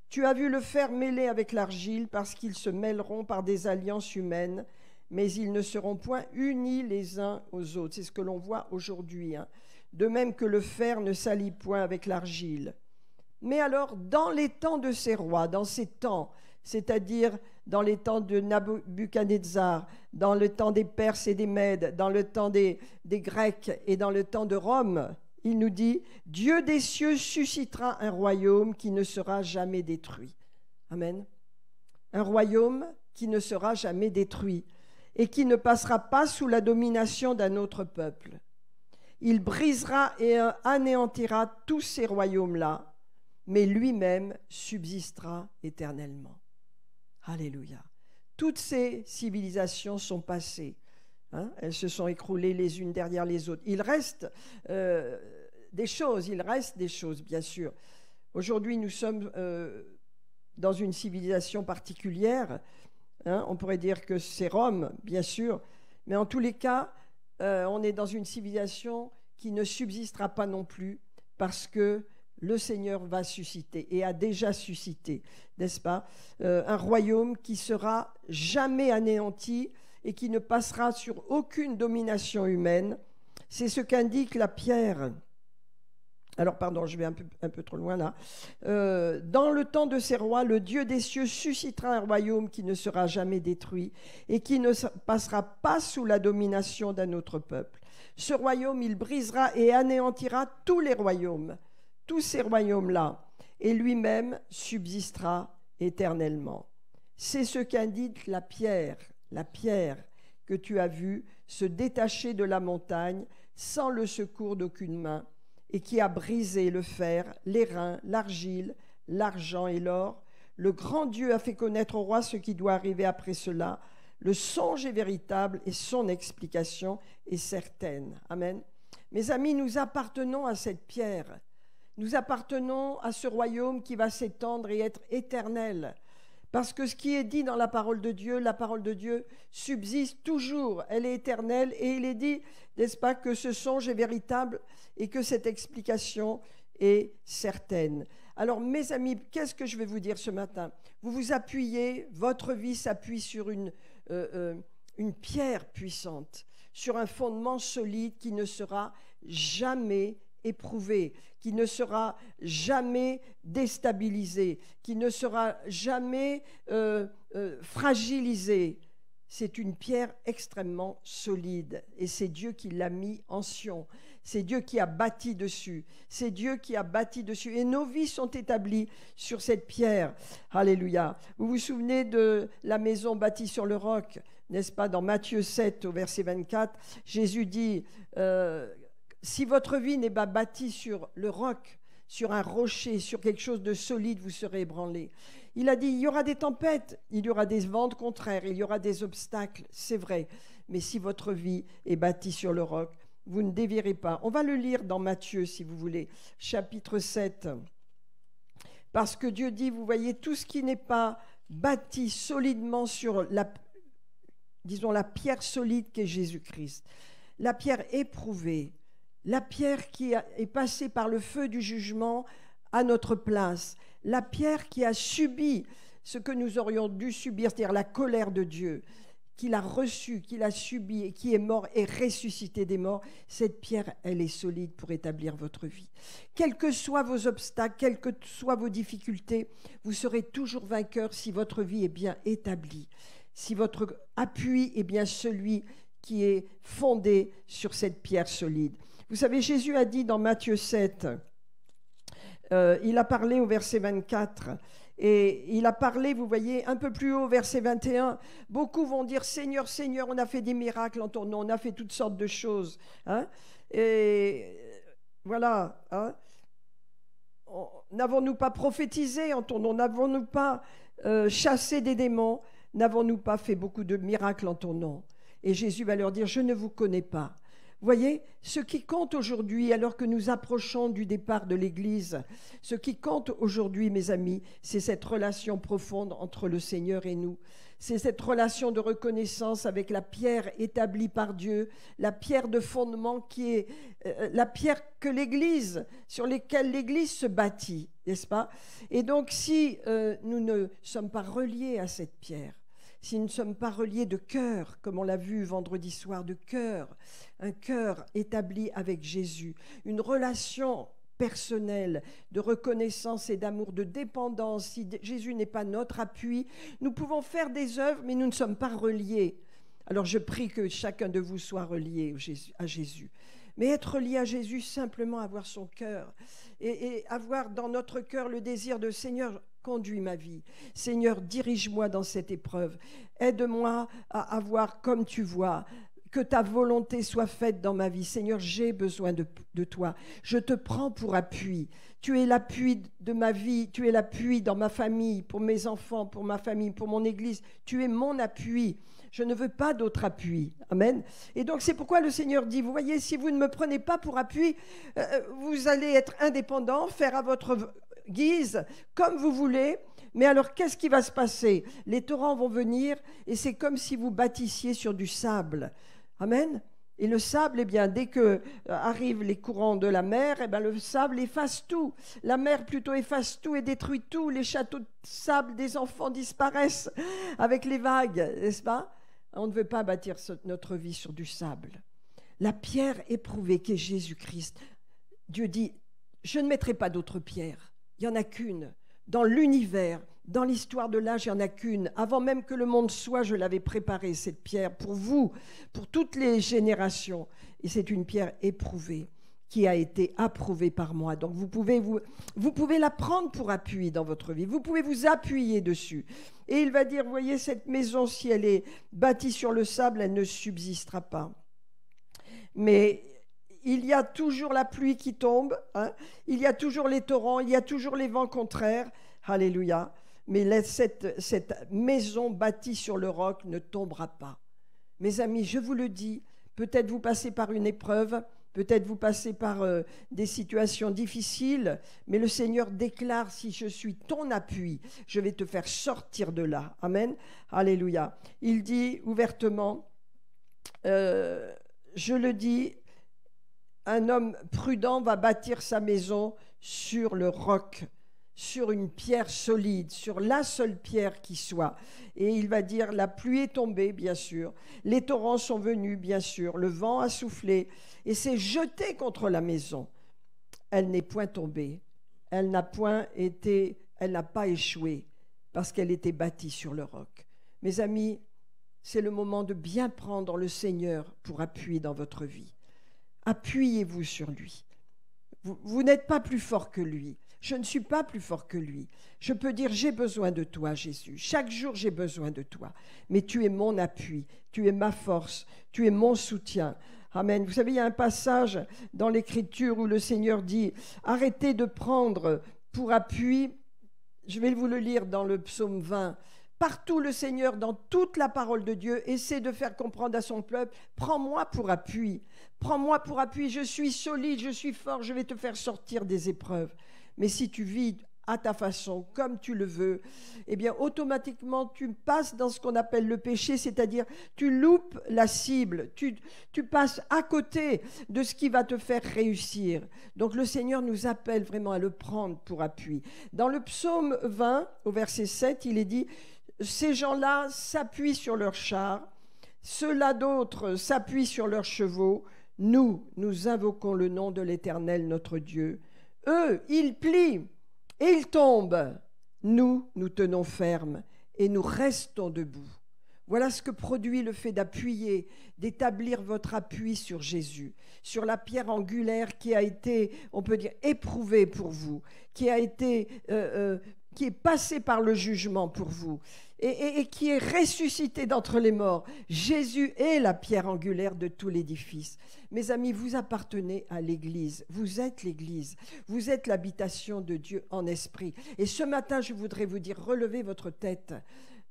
Tu as vu le fer mêlé avec l'argile, parce qu'ils se mêleront par des alliances humaines, mais ils ne seront point unis les uns aux autres. C'est ce que l'on voit aujourd'hui, hein. De même que le fer ne s'allie point avec l'argile. Mais alors, dans les temps de ces rois, dans ces temps, c'est-à-dire dans les temps de Nabuchodonosor, dans le temps des Perses et des Mèdes, dans le temps des Grecs et dans le temps de Rome, il nous dit « Dieu des cieux suscitera un royaume qui ne sera jamais détruit. » Amen. Un royaume qui ne sera jamais détruit et qui ne passera pas sous la domination d'un autre peuple. Il brisera et anéantira tous ces royaumes-là, mais lui-même subsistera éternellement. Alléluia. Toutes ces civilisations sont passées. Hein, elles se sont écroulées les unes derrière les autres. Il reste des choses, bien sûr. Aujourd'hui, nous sommes dans une civilisation particulière. Hein, on pourrait dire que c'est Rome, bien sûr. Mais en tous les cas, on est dans une civilisation qui ne subsistera pas non plus parce que le Seigneur va susciter et a déjà suscité, n'est-ce pas, un royaume qui sera jamais anéanti et qui ne passera sur aucune domination humaine. C'est ce qu'indique la pierre. Alors, pardon, je vais un peu trop loin là. Dans le temps de ces rois, le Dieu des cieux suscitera un royaume qui ne sera jamais détruit et qui ne passera pas sous la domination d'un autre peuple. Ce royaume, il brisera et anéantira tous les royaumes, tous ces royaumes-là, et lui-même subsistera éternellement. C'est ce qu'indique la pierre que tu as vue se détacher de la montagne sans le secours d'aucune main, et qui a brisé le fer, l'airain, l'argile, l'argent et l'or. Le grand Dieu a fait connaître au roi ce qui doit arriver après cela. Le songe est véritable et son explication est certaine. Amen. Mes amis, nous appartenons à cette pierre. Nous appartenons à ce royaume qui va s'étendre et être éternel. Parce que ce qui est dit dans la parole de Dieu subsiste toujours, elle est éternelle. Et il est dit, n'est-ce pas, que ce songe est véritable et que cette explication est certaine. Alors, mes amis, qu'est-ce que je vais vous dire ce matin? Vous vous appuyez, votre vie s'appuie sur une pierre puissante, sur un fondement solide qui ne sera jamais éprouvé, qui ne sera jamais déstabilisé, qui ne sera jamais fragilisé. C'est une pierre extrêmement solide et c'est Dieu qui l'a mis en Sion. C'est Dieu qui a bâti dessus. C'est Dieu qui a bâti dessus. Et nos vies sont établies sur cette pierre. Alléluia. Vous vous souvenez de la maison bâtie sur le roc, n'est-ce pas? Dans Matthieu 7, au verset 24, Jésus dit si votre vie n'est pas bâtie sur le roc, sur un rocher, sur quelque chose de solide, vous serez ébranlés. Il a dit, il y aura des tempêtes, il y aura des vents contraires, il y aura des obstacles, c'est vrai. Mais si votre vie est bâtie sur le roc, vous ne dévierez pas. On va le lire dans Matthieu, si vous voulez, chapitre 7. Parce que Dieu dit, vous voyez, tout ce qui n'est pas bâti solidement sur la pierre solide qu'est Jésus-Christ, la pierre éprouvée, la pierre qui est passée par le feu du jugement à notre place, la pierre qui a subi ce que nous aurions dû subir, c'est-à-dire la colère de Dieu, qu'il a reçu, qu'il a subi et qui est mort et ressuscité des morts, cette pierre, elle est solide pour établir votre vie. Quels que soient vos obstacles, quelles que soient vos difficultés, vous serez toujours vainqueur si votre vie est bien établie, si votre appui est bien celui qui est fondé sur cette pierre solide. Vous savez, Jésus a dit dans Matthieu 7, il a parlé au verset 24, et il a parlé, vous voyez, un peu plus haut, verset 21, beaucoup vont dire, Seigneur, Seigneur, on a fait des miracles en ton nom, on a fait toutes sortes de choses. Hein, et voilà, hein, n'avons-nous pas prophétisé en ton nom, n'avons-nous pas chassé des démons, n'avons-nous pas fait beaucoup de miracles en ton nom? Et Jésus va leur dire, je ne vous connais pas. Vous voyez, ce qui compte aujourd'hui, alors que nous approchons du départ de l'Église, ce qui compte aujourd'hui, mes amis, c'est cette relation profonde entre le Seigneur et nous. C'est cette relation de reconnaissance avec la pierre établie par Dieu, la pierre de fondement qui est la pierre que l'Église, sur laquelle l'Église se bâtit, n'est-ce pas? Et donc, si nous ne sommes pas reliés à cette pierre, si nous ne sommes pas reliés de cœur, comme on l'a vu vendredi soir, de cœur, un cœur établi avec Jésus, une relation personnelle de reconnaissance et d'amour, de dépendance. Si Jésus n'est pas notre appui, nous pouvons faire des œuvres, mais nous ne sommes pas reliés. Alors je prie que chacun de vous soit relié à Jésus. Mais être relié à Jésus, simplement avoir son cœur et avoir dans notre cœur le désir de Seigneur, conduis ma vie. Seigneur, dirige-moi dans cette épreuve. Aide-moi à avoir comme tu vois. Que ta volonté soit faite dans ma vie. Seigneur, j'ai besoin de toi. Je te prends pour appui. Tu es l'appui de ma vie. Tu es l'appui dans ma famille, pour mes enfants, pour ma famille, pour mon Église. Tu es mon appui. Je ne veux pas d'autre appui. Amen. Et donc, c'est pourquoi le Seigneur dit, vous voyez, si vous ne me prenez pas pour appui, vous allez être indépendant, faire à votre guise, comme vous voulez. Mais alors, qu'est-ce qui va se passer? Les torrents vont venir et c'est comme si vous bâtissiez sur du sable. Amen. Et le sable, eh bien, dès que arrivent les courants de la mer, eh bien, le sable efface tout. La mer plutôt efface tout et détruit tout. Les châteaux de sable des enfants disparaissent avec les vagues, n'est-ce pas? On ne veut pas bâtir notre vie sur du sable. La pierre éprouvée qu'est Jésus-Christ, Dieu dit, je ne mettrai pas d'autre pierre. Il n'y en a qu'une. Dans l'univers, dans l'histoire de l'âge, il n'y en a qu'une. Avant même que le monde soit, je l'avais préparée, cette pierre, pour vous, pour toutes les générations. Et c'est une pierre éprouvée, qui a été approuvée par moi. Donc vous pouvez la prendre pour appui dans votre vie. Vous pouvez vous appuyer dessus. Et il va dire, voyez, cette maison, si elle est bâtie sur le sable, elle ne subsistera pas. Mais il y a toujours la pluie qui tombe, hein, il y a toujours les torrents, il y a toujours les vents contraires. Alléluia. Mais cette maison bâtie sur le roc ne tombera pas. Mes amis, je vous le dis, peut-être vous passez par une épreuve, peut-être vous passez par des situations difficiles, mais le Seigneur déclare, si je suis ton appui, je vais te faire sortir de là. Amen. Alléluia. Il dit ouvertement, je le dis, un homme prudent va bâtir sa maison sur le roc, sur une pierre solide, sur la seule pierre qui soit. Et il va dire, la pluie est tombée, bien sûr, les torrents sont venus, bien sûr, le vent a soufflé et s'est jeté contre la maison. Elle n'est point tombée, elle n'a pas échoué, parce qu'elle était bâtie sur le roc. Mes amis, c'est le moment de bien prendre le Seigneur pour appui dans votre vie. Appuyez-vous sur lui. Vous n'êtes pas plus fort que lui. Je ne suis pas plus fort que lui. Je peux dire, j'ai besoin de toi, Jésus. Chaque jour, j'ai besoin de toi. Mais tu es mon appui, tu es ma force, tu es mon soutien. Amen. Vous savez, il y a un passage dans l'Écriture où le Seigneur dit, arrêtez de prendre pour appui. Je vais vous le lire dans le psaume 20. Partout le Seigneur, dans toute la parole de Dieu, essaie de faire comprendre à son peuple, prends-moi pour appui, je suis solide, je suis fort, je vais te faire sortir des épreuves. Mais si tu vis à ta façon, comme tu le veux, eh bien automatiquement tu passes dans ce qu'on appelle le péché, c'est-à-dire tu loupes la cible, tu passes à côté de ce qui va te faire réussir. Donc le Seigneur nous appelle vraiment à le prendre pour appui. Dans le psaume 20, au verset 7, il est dit, ces gens-là s'appuient sur leurs chars ceux-là d'autres s'appuient sur leurs chevaux. Nous, nous invoquons le nom de l'Éternel notre Dieu. Eux, ils plient et ils tombent. Nous, nous tenons ferme et nous restons debout. Voilà ce que produit le fait d'appuyer, d'établir votre appui sur Jésus, sur la pierre angulaire qui a été, on peut dire, éprouvée pour vous, qui est passée par le jugement pour vous et qui est ressuscité d'entre les morts. Jésus est la pierre angulaire de tout l'édifice. Mes amis, vous appartenez à l'Église, vous êtes l'Église, vous êtes l'habitation de Dieu en esprit. Et ce matin, je voudrais vous dire, relevez votre tête.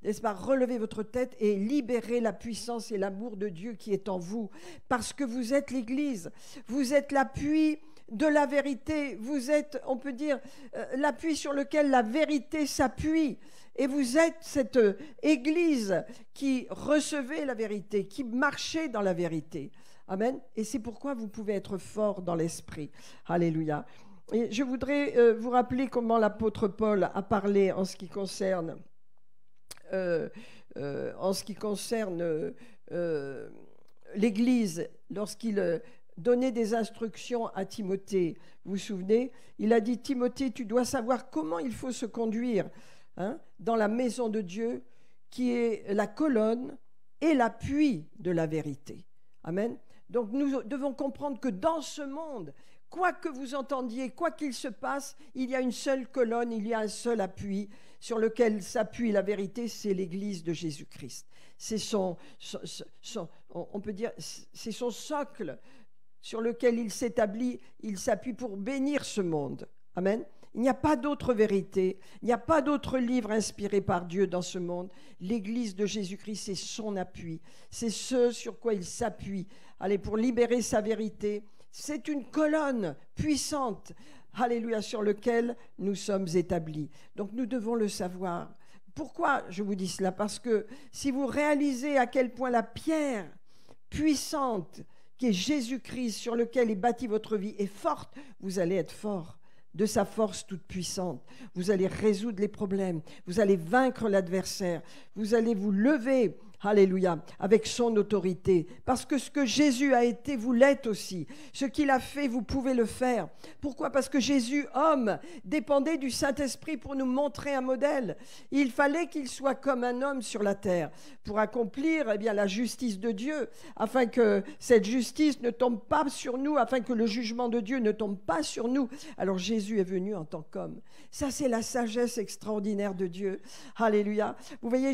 N'est-ce pas? Relevez votre tête et libérez la puissance et l'amour de Dieu qui est en vous, parce que vous êtes l'Église, vous êtes l'appui de la vérité, vous êtes, on peut dire, l'appui sur lequel la vérité s'appuie, et vous êtes cette Église qui recevait la vérité, qui marchait dans la vérité. Amen. Et c'est pourquoi vous pouvez être fort dans l'esprit. Alléluia. Et je voudrais vous rappeler comment l'apôtre Paul a parlé en ce qui concerne l'Église, lorsqu'il donnait des instructions à Timothée. Vous vous souvenez? Il a dit, Timothée, tu dois savoir comment il faut se conduire dans la maison de Dieu, qui est la colonne et l'appui de la vérité. Amen. Donc nous devons comprendre que dans ce monde, quoi que vous entendiez, quoi qu'il se passe, il y a une seule colonne, il y a un seul appui sur lequel s'appuie la vérité, c'est l'Église de Jésus-Christ. C'est on peut dire, c'est son socle sur lequel il s'établit, il s'appuie pour bénir ce monde. Amen. Il n'y a pas d'autre vérité, il n'y a pas d'autre livre inspiré par Dieu dans ce monde. L'Église de Jésus-Christ, c'est son appui, c'est ce sur quoi il s'appuie. Allez, pour libérer sa vérité, c'est une colonne puissante, alléluia, sur laquelle nous sommes établis. Donc nous devons le savoir. Pourquoi je vous dis cela? Parce que si vous réalisez à quel point la pierre puissante qui est Jésus-Christ, sur lequel est bâtie votre vie, est forte, vous allez être fort de sa force toute puissante. Vous allez résoudre les problèmes, vous allez vaincre l'adversaire, vous allez vous lever, alléluia, avec son autorité. Parce que ce que Jésus a été, vous l'êtes aussi. Ce qu'il a fait, vous pouvez le faire. Pourquoi? Parce que Jésus, homme, dépendait du Saint-Esprit pour nous montrer un modèle. Il fallait qu'il soit comme un homme sur la terre pour accomplir la justice de Dieu, afin que cette justice ne tombe pas sur nous, afin que le jugement de Dieu ne tombe pas sur nous. Alors Jésus est venu en tant qu'homme. Ça, c'est la sagesse extraordinaire de Dieu. Alléluia. Vous voyez,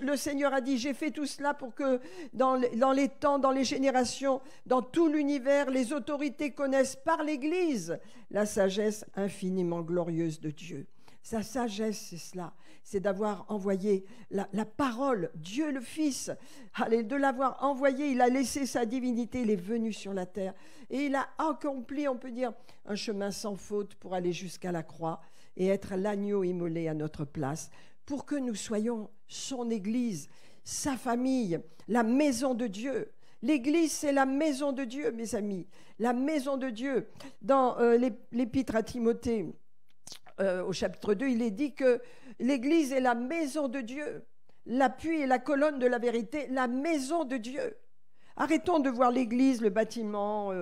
le Seigneur a dit, j'ai fait tout cela pour que dans les temps, dans les générations, dans tout l'univers, les autorités connaissent par l'Église la sagesse infiniment glorieuse de Dieu. Sa sagesse, c'est cela, c'est d'avoir envoyé la parole, Dieu le Fils, de l'avoir envoyé, il a laissé sa divinité, il est venu sur la terre et il a accompli, on peut dire, un chemin sans faute pour aller jusqu'à la croix et être l'agneau immolé à notre place, pour que nous soyons son Église, sa famille, la maison de Dieu. L'Église, c'est la maison de Dieu, mes amis, la maison de Dieu. Dans l'épître à Timothée, au chapitre 2, il est dit que l'Église est la maison de Dieu, l'appui et la colonne de la vérité, la maison de Dieu. Arrêtons de voir l'Église, le bâtiment.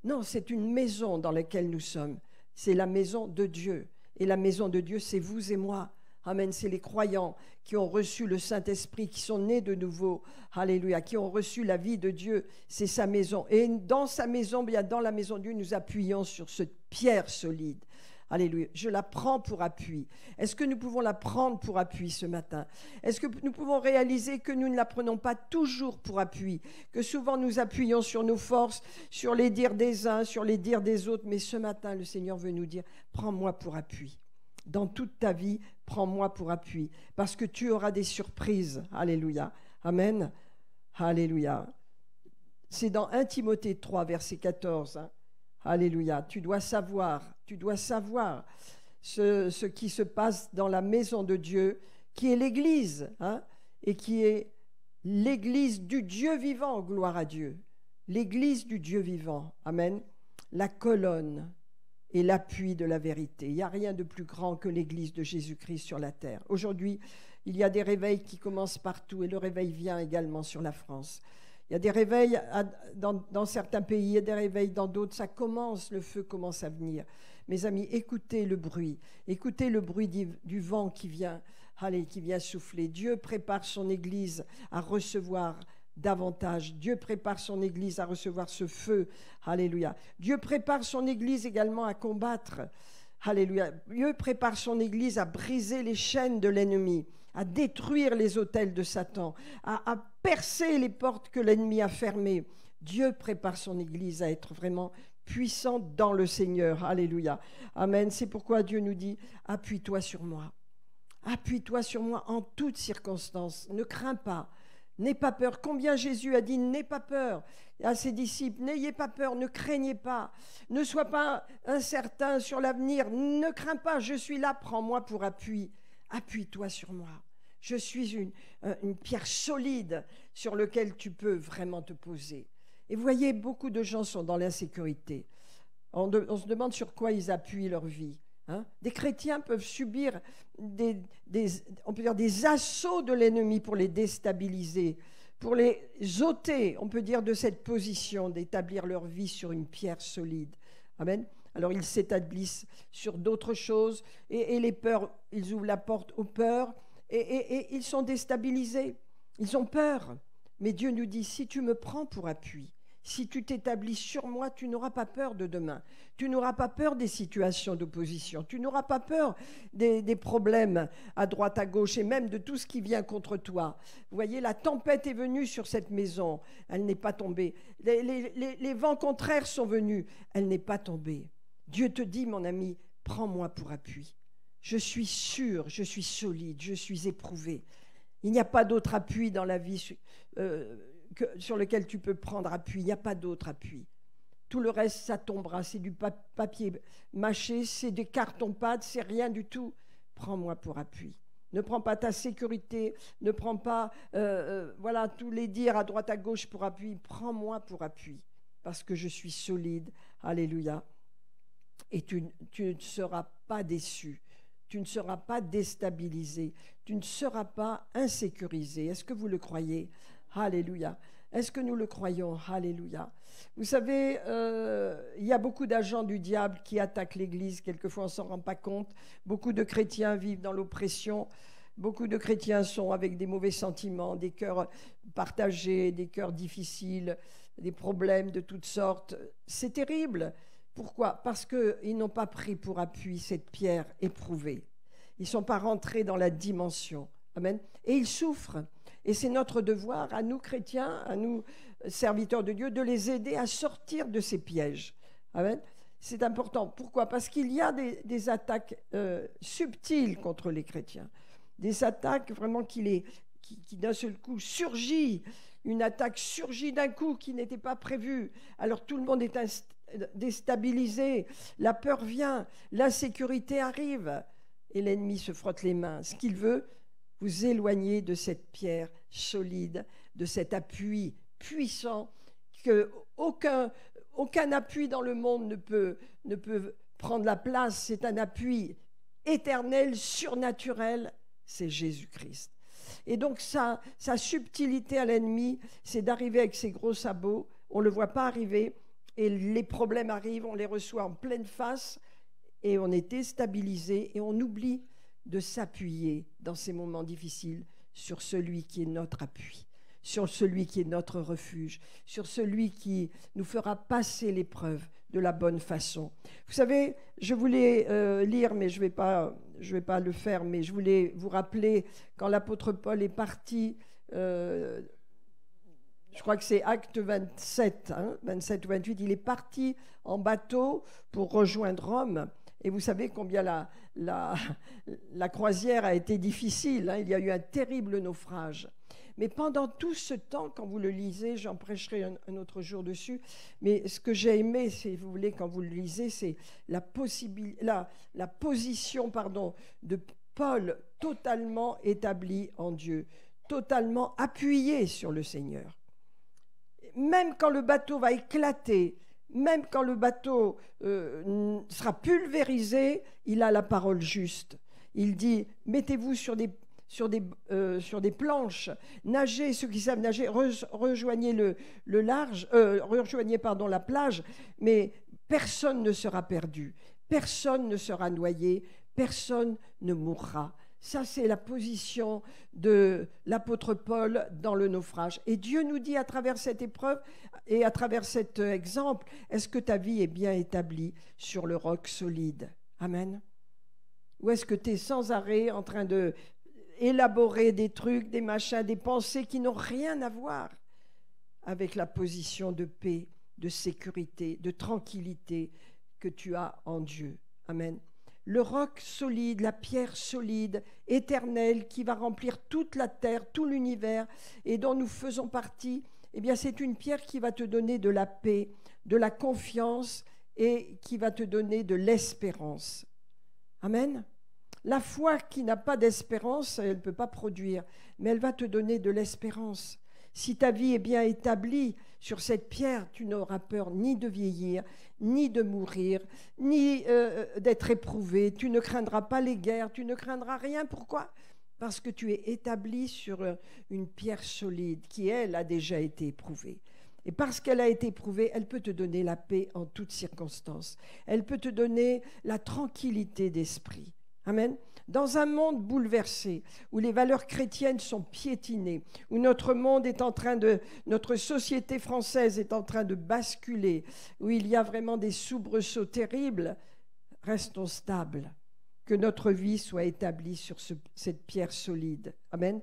Non, c'est une maison dans laquelle nous sommes. C'est la maison de Dieu. Et la maison de Dieu, c'est vous et moi. Amen, c'est les croyants qui ont reçu le Saint-Esprit, qui sont nés de nouveau, alléluia, qui ont reçu la vie de Dieu, c'est sa maison. Et dans sa maison, bien dans la maison de Dieu, nous appuyons sur cette pierre solide. Alléluia, je la prends pour appui. Est-ce que nous pouvons la prendre pour appui ce matin? Est-ce que nous pouvons réaliser que nous ne la prenons pas toujours pour appui? Que souvent nous appuyons sur nos forces, sur les dires des uns, sur les dires des autres. Mais ce matin, le Seigneur veut nous dire, prends-moi pour appui. Dans toute ta vie, prends-moi pour appui, parce que tu auras des surprises. Alléluia. Amen. Alléluia. C'est dans 1 Timothée 3, verset 14. Alléluia. Tu dois savoir ce qui se passe dans la maison de Dieu, qui est l'Église, et qui est l'Église du Dieu vivant, gloire à Dieu. L'Église du Dieu vivant. Amen. La colonne et l'appui de la vérité. Il n'y a rien de plus grand que l'Église de Jésus-Christ sur la terre. Aujourd'hui, il y a des réveils qui commencent partout et le réveil vient également sur la France. Il y a des réveils dans certains pays, il y a des réveils dans d'autres. Ça commence, le feu commence à venir. Mes amis, écoutez le bruit du vent qui vient, allez, qui vient souffler. Dieu prépare son Église à recevoir davantage. Dieu prépare son Église à recevoir ce feu. Alléluia. Dieu prépare son Église également à combattre. Alléluia. Dieu prépare son Église à briser les chaînes de l'ennemi, à détruire les autels de Satan, à percer les portes que l'ennemi a fermées. Dieu prépare son Église à être vraiment puissante dans le Seigneur. Alléluia. Amen. C'est pourquoi Dieu nous dit, appuie-toi sur moi. Appuie-toi sur moi en toutes circonstances. Ne crains pas. N'aie pas peur. Combien Jésus a dit, n'aie pas peur à ses disciples. N'ayez pas peur, ne craignez pas. Ne sois pas incertain sur l'avenir. Ne crains pas, je suis là, prends-moi pour appui. Appuie-toi sur moi. Je suis une pierre solide sur laquelle tu peux vraiment te poser. Et vous voyez, beaucoup de gens sont dans l'insécurité. On se demande sur quoi ils appuient leur vie. Des chrétiens peuvent subir on peut dire des assauts de l'ennemi pour les déstabiliser, pour les ôter, on peut dire, de cette position d'établir leur vie sur une pierre solide. Amen. Alors ils s'établissent sur d'autres choses et les peurs, ils ouvrent la porte aux peurs et ils sont déstabilisés. Ils ont peur. Mais Dieu nous dit, si tu me prends pour appui, si tu t'établis sur moi, tu n'auras pas peur de demain. Tu n'auras pas peur des situations d'opposition. Tu n'auras pas peur des problèmes à droite, à gauche et même de tout ce qui vient contre toi. Vous voyez, la tempête est venue sur cette maison. Elle n'est pas tombée. Les vents contraires sont venus. Elle n'est pas tombée. Dieu te dit, mon ami, prends-moi pour appui. Je suis sûr, je suis solide, je suis éprouvé. Il n'y a pas d'autre appui dans la vie sur lequel tu peux prendre appui. Il n'y a pas d'autre appui. Tout le reste, ça tombera. C'est du papier mâché, c'est des cartons-pâtes, c'est rien du tout. Prends-moi pour appui. Ne prends pas ta sécurité, ne prends pas voilà, tous les dires à droite à gauche pour appui. Prends-moi pour appui, parce que je suis solide. Alléluia. Et tu ne seras pas déçu. Tu ne seras pas déstabilisé. Tu ne seras pas insécurisé. Est-ce que vous le croyez? Alléluia. Est-ce que nous le croyons? Alléluia. Vous savez, il y a beaucoup d'agents du diable qui attaquent l'Église. Quelquefois, on ne s'en rend pas compte. Beaucoup de chrétiens vivent dans l'oppression. Beaucoup de chrétiens sont avec des mauvais sentiments, des cœurs partagés, des cœurs difficiles, des problèmes de toutes sortes. C'est terrible. Pourquoi? Parce qu'ils n'ont pas pris pour appui cette pierre éprouvée. Ils ne sont pas rentrés dans la dimension. Amen. Et ils souffrent. Et c'est notre devoir, à nous chrétiens, à nous serviteurs de Dieu, de les aider à sortir de ces pièges. Amen. C'est important. Pourquoi? Parce qu'il y a des attaques subtiles contre les chrétiens. Des attaques vraiment qui d'un seul coup surgit. Une attaque surgit d'un coup qui n'était pas prévue. Alors tout le monde est déstabilisé. La peur vient. L'insécurité arrive. Et l'ennemi se frotte les mains. Ce qu'il veut, vous éloigner de cette pierre solide, de cet appui puissant que aucun appui dans le monde ne peut prendre la place. C'est un appui éternel, surnaturel, c'est Jésus-Christ. Et donc sa subtilité à l'ennemi, c'est d'arriver avec ses gros sabots, on ne le voit pas arriver, et les problèmes arrivent, on les reçoit en pleine face, et on est déstabilisé, et on oublie de s'appuyer dans ces moments difficiles sur celui qui est notre appui, sur celui qui est notre refuge, sur celui qui nous fera passer l'épreuve de la bonne façon. Vous savez, je voulais lire, mais je vais pas le faire, mais je voulais vous rappeler quand l'apôtre Paul est parti, je crois que c'est Acte 27, 27 ou 28, il est parti en bateau pour rejoindre Rome. Et vous savez combien la croisière a été difficile. Il y a eu un terrible naufrage. Mais pendant tout ce temps, quand vous le lisez, j'en prêcherai un autre jour dessus, mais ce que j'ai aimé, si vous voulez, quand vous le lisez, c'est la position de Paul totalement établie en Dieu, totalement appuyé sur le Seigneur. Même quand le bateau va éclater, même quand le bateau sera pulvérisé, il a la parole juste. Il dit, mettez-vous sur des planches, nagez, ceux qui savent nager, rejoignez le large, rejoignez la plage, mais personne ne sera perdu, personne ne sera noyé, personne ne mourra. Ça, c'est la position de l'apôtre Paul dans le naufrage. Et Dieu nous dit à travers cette épreuve et à travers cet exemple, est-ce que ta vie est bien établie sur le roc solide? Amen. Ou est-ce que tu es sans arrêt en train de élaborer des trucs, des machins, des pensées qui n'ont rien à voir avec la position de paix, de sécurité, de tranquillité que tu as en Dieu? Amen. Le roc solide, la pierre solide, éternelle, qui va remplir toute la terre, tout l'univers, et dont nous faisons partie, eh bien, c'est une pierre qui va te donner de la paix, de la confiance, et qui va te donner de l'espérance. Amen. La foi qui n'a pas d'espérance, elle ne peut pas produire, mais elle va te donner de l'espérance. Si ta vie est bien établie sur cette pierre, tu n'auras peur ni de vieillir, ni de mourir, ni d'être éprouvé. Tu ne craindras pas les guerres, tu ne craindras rien. Pourquoi? Parce que tu es établi sur une pierre solide qui, elle, a déjà été éprouvée. Et parce qu'elle a été éprouvée, elle peut te donner la paix en toutes circonstances. Elle peut te donner la tranquillité d'esprit. Amen. Dans un monde bouleversé, où les valeurs chrétiennes sont piétinées, où notre société française est en train de basculer, où il y a vraiment des soubresauts terribles, restons stables. Que notre vie soit établie sur cette pierre solide. Amen.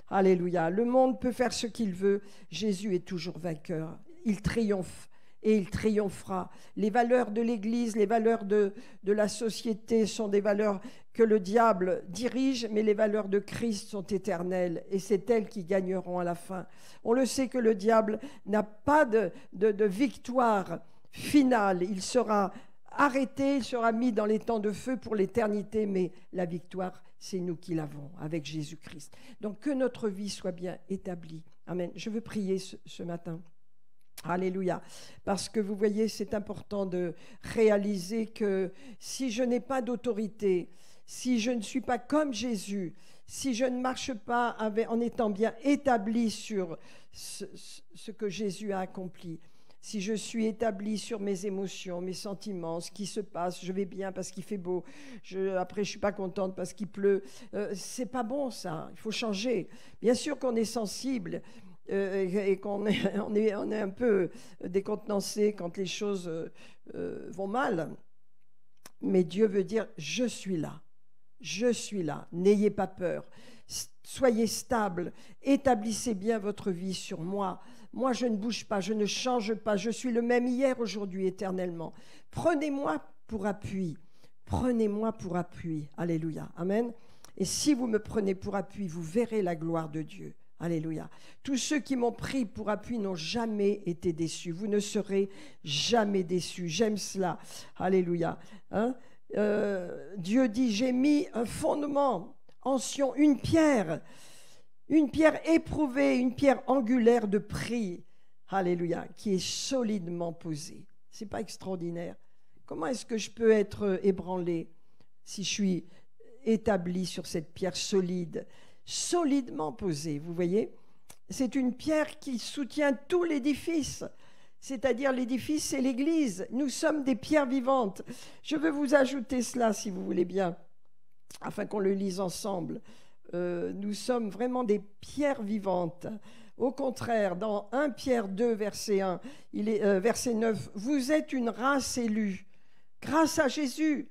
Alléluia. Le monde peut faire ce qu'il veut. Jésus est toujours vainqueur. Il triomphe. Et il triomphera. Les valeurs de l'Église, les valeurs de la société sont des valeurs que le diable dirige, mais les valeurs de Christ sont éternelles et c'est elles qui gagneront à la fin. On le sait que le diable n'a pas de victoire finale. Il sera arrêté, il sera mis dans les temps de feu pour l'éternité, mais la victoire, c'est nous qui l'avons avec Jésus-Christ. Donc que notre vie soit bien établie. Amen. Je veux prier ce matin. Alléluia. Parce que vous voyez, c'est important de réaliser que si je n'ai pas d'autorité, si je ne suis pas comme Jésus, si je ne marche pas en étant bien établi sur ce que Jésus a accompli, si je suis établi sur mes émotions, mes sentiments, ce qui se passe, je vais bien parce qu'il fait beau, après je suis pas contente parce qu'il pleut, c'est pas bon ça, il faut changer. Bien sûr qu'on est sensible, et qu'on est un peu décontenancé quand les choses vont mal. Mais Dieu veut dire, je suis là, n'ayez pas peur, soyez stable, établissez bien votre vie sur moi. Moi, je ne bouge pas, je ne change pas, je suis le même hier, aujourd'hui, éternellement. Prenez-moi pour appui, alléluia, amen. Et si vous me prenez pour appui, vous verrez la gloire de Dieu. Alléluia. Tous ceux qui m'ont pris pour appui n'ont jamais été déçus. Vous ne serez jamais déçus. J'aime cela. Alléluia. Hein? Dieu dit, j'ai mis un fondement en Sion, une pierre éprouvée, une pierre angulaire de prix. Alléluia. Qui est solidement posée. C'est pas extraordinaire? Comment est-ce que je peux être ébranlé si je suis établi sur cette pierre solide, solidement posée, vous voyez? C'est une pierre qui soutient tout l'édifice, c'est-à-dire l'édifice, c'est l'Église. Nous sommes des pierres vivantes. Je veux vous ajouter cela, si vous voulez bien, afin qu'on le lise ensemble. Nous sommes vraiment des pierres vivantes. Au contraire, dans 1 Pierre 2, verset 1, verset 9, vous êtes une race élue, grâce à Jésus,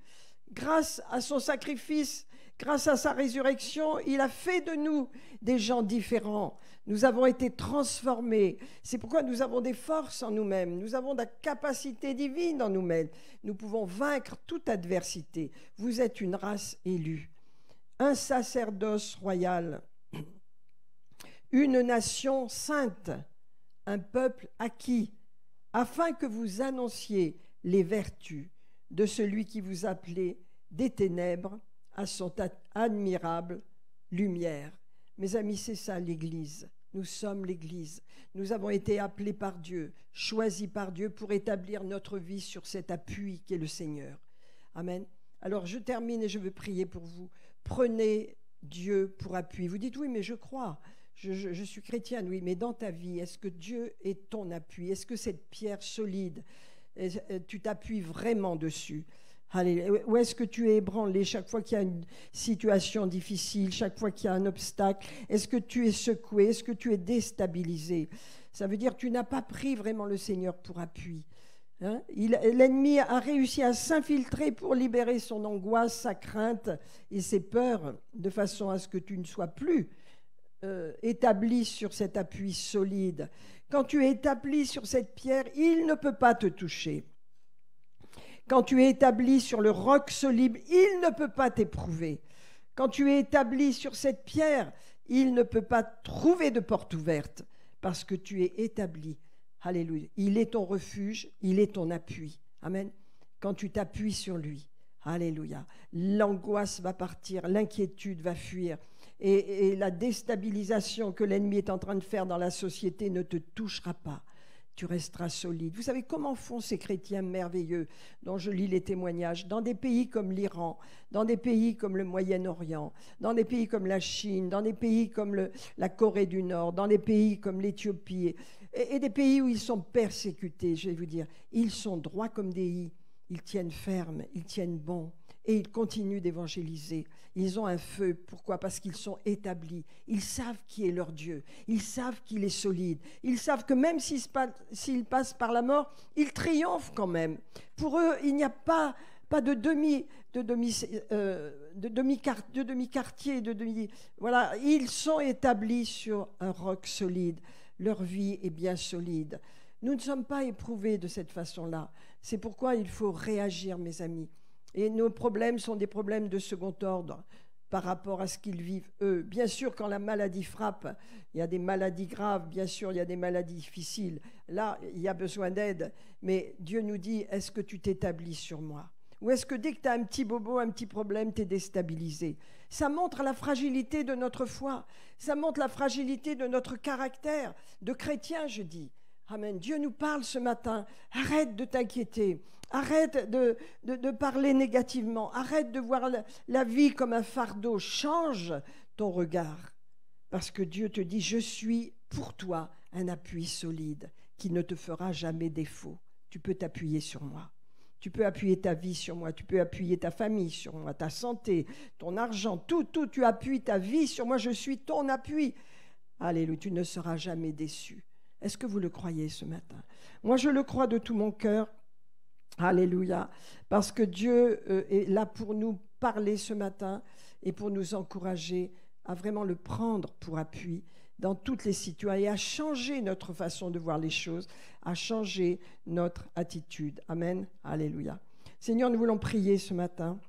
grâce à son sacrifice, grâce à sa résurrection, il a fait de nous des gens différents. Nous avons été transformés. C'est pourquoi nous avons des forces en nous-mêmes. Nous avons de la capacité divine en nous-mêmes. Nous pouvons vaincre toute adversité. Vous êtes une race élue, un sacerdoce royal, une nation sainte, un peuple acquis, afin que vous annonciez les vertus de celui qui vous appelait des ténèbres à son admirable lumière. Mes amis, c'est ça l'Église. Nous sommes l'Église. Nous avons été appelés par Dieu, choisis par Dieu pour établir notre vie sur cet appui qu'est le Seigneur. Amen. Alors je termine et je veux prier pour vous. Prenez Dieu pour appui. Vous dites oui, mais je crois. Je suis chrétienne, oui, mais dans ta vie, est-ce que Dieu est ton appui? Est-ce que cette pierre solide, tu t'appuies vraiment dessus? Allez, ou est-ce que tu es ébranlé chaque fois qu'il y a une situation difficile, chaque fois qu'il y a un obstacle? Est-ce que tu es secoué? Est-ce que tu es déstabilisé? Ça veut dire que tu n'as pas pris vraiment le Seigneur pour appui. Hein? L'ennemi a réussi à s'infiltrer pour libérer son angoisse, sa crainte et ses peurs, de façon à ce que tu ne sois plus établi sur cet appui solide. Quand tu es établi sur cette pierre, il ne peut pas te toucher. Quand tu es établi sur le roc solide, il ne peut pas t'éprouver. Quand tu es établi sur cette pierre, il ne peut pas trouver de porte ouverte parce que tu es établi. Alléluia. Il est ton refuge, il est ton appui. Amen. Quand tu t'appuies sur lui, alléluia, l'angoisse va partir, l'inquiétude va fuir. Et la déstabilisation que l'ennemi est en train de faire dans la société ne te touchera pas. Tu resteras solide. Vous savez comment font ces chrétiens merveilleux dont je lis les témoignages dans des pays comme l'Iran, dans des pays comme le Moyen-Orient, dans des pays comme la Chine, dans des pays comme la Corée du Nord, dans des pays comme l'Éthiopie et des pays où ils sont persécutés, je vais vous dire. Ils sont droits comme des i, ils tiennent ferme, ils tiennent bon. Et ils continuent d'évangéliser. Ils ont un feu. Pourquoi? Parce qu'ils sont établis. Ils savent qui est leur Dieu. Ils savent qu'il est solide. Ils savent que même s'ils passent par la mort, ils triomphent quand même. Pour eux, il n'y a pas de demi-quartier, voilà, ils sont établis sur un roc solide. Leur vie est bien solide. Nous ne sommes pas éprouvés de cette façon-là. C'est pourquoi il faut réagir, mes amis. Et nos problèmes sont des problèmes de second ordre par rapport à ce qu'ils vivent eux. Bien sûr, quand la maladie frappe, il y a des maladies graves, bien sûr, il y a des maladies difficiles. Là, il y a besoin d'aide. Mais Dieu nous dit, est-ce que tu t'établis sur moi? Ou est-ce que dès que tu as un petit bobo, un petit problème, tu es déstabilisé? Ça montre la fragilité de notre foi. Ça montre la fragilité de notre caractère, de chrétien, je dis. Amen. Dieu nous parle ce matin. Arrête de t'inquiéter. Arrête de parler négativement. Arrête de voir la vie comme un fardeau. Change ton regard. Parce que Dieu te dit, je suis pour toi un appui solide qui ne te fera jamais défaut. Tu peux t'appuyer sur moi. Tu peux appuyer ta vie sur moi. Tu peux appuyer ta famille sur moi, ta santé, ton argent, tout. Tu appuies ta vie sur moi. Je suis ton appui. Alléluia, tu ne seras jamais déçu. Est-ce que vous le croyez ce matin? Moi, je le crois de tout mon cœur. Alléluia. Parce que Dieu est là pour nous parler ce matin et pour nous encourager à vraiment le prendre pour appui dans toutes les situations et à changer notre façon de voir les choses, à changer notre attitude. Amen. Alléluia. Seigneur, nous voulons prier ce matin.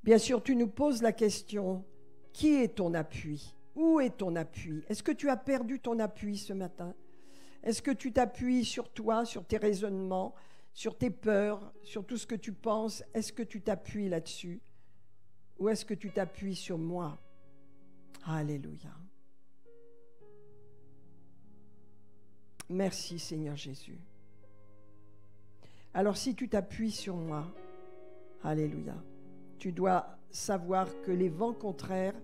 Bien sûr, tu nous poses la question, qui est ton appui? Où est ton appui? Est-ce que tu as perdu ton appui ce matin? Est-ce que tu t'appuies sur toi, sur tes raisonnements, sur tes peurs, sur tout ce que tu penses? Est-ce que tu t'appuies là-dessus? Ou est-ce que tu t'appuies sur moi? Alléluia. Merci Seigneur Jésus. Alors si tu t'appuies sur moi, alléluia, tu dois savoir que les vents contraires,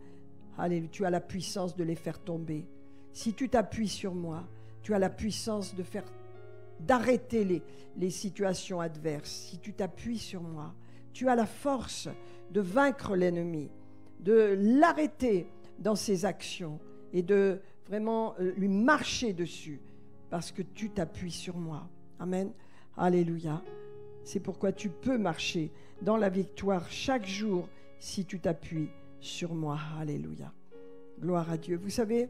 alléluia, tu as la puissance de les faire tomber. Si tu t'appuies sur moi, tu as la puissance d'arrêter les situations adverses. Si tu t'appuies sur moi, tu as la force de vaincre l'ennemi, de l'arrêter dans ses actions et de vraiment lui marcher dessus parce que tu t'appuies sur moi. Amen. Alléluia. C'est pourquoi tu peux marcher dans la victoire chaque jour si tu t'appuies sur moi. Alléluia. Gloire à Dieu. Vous savez,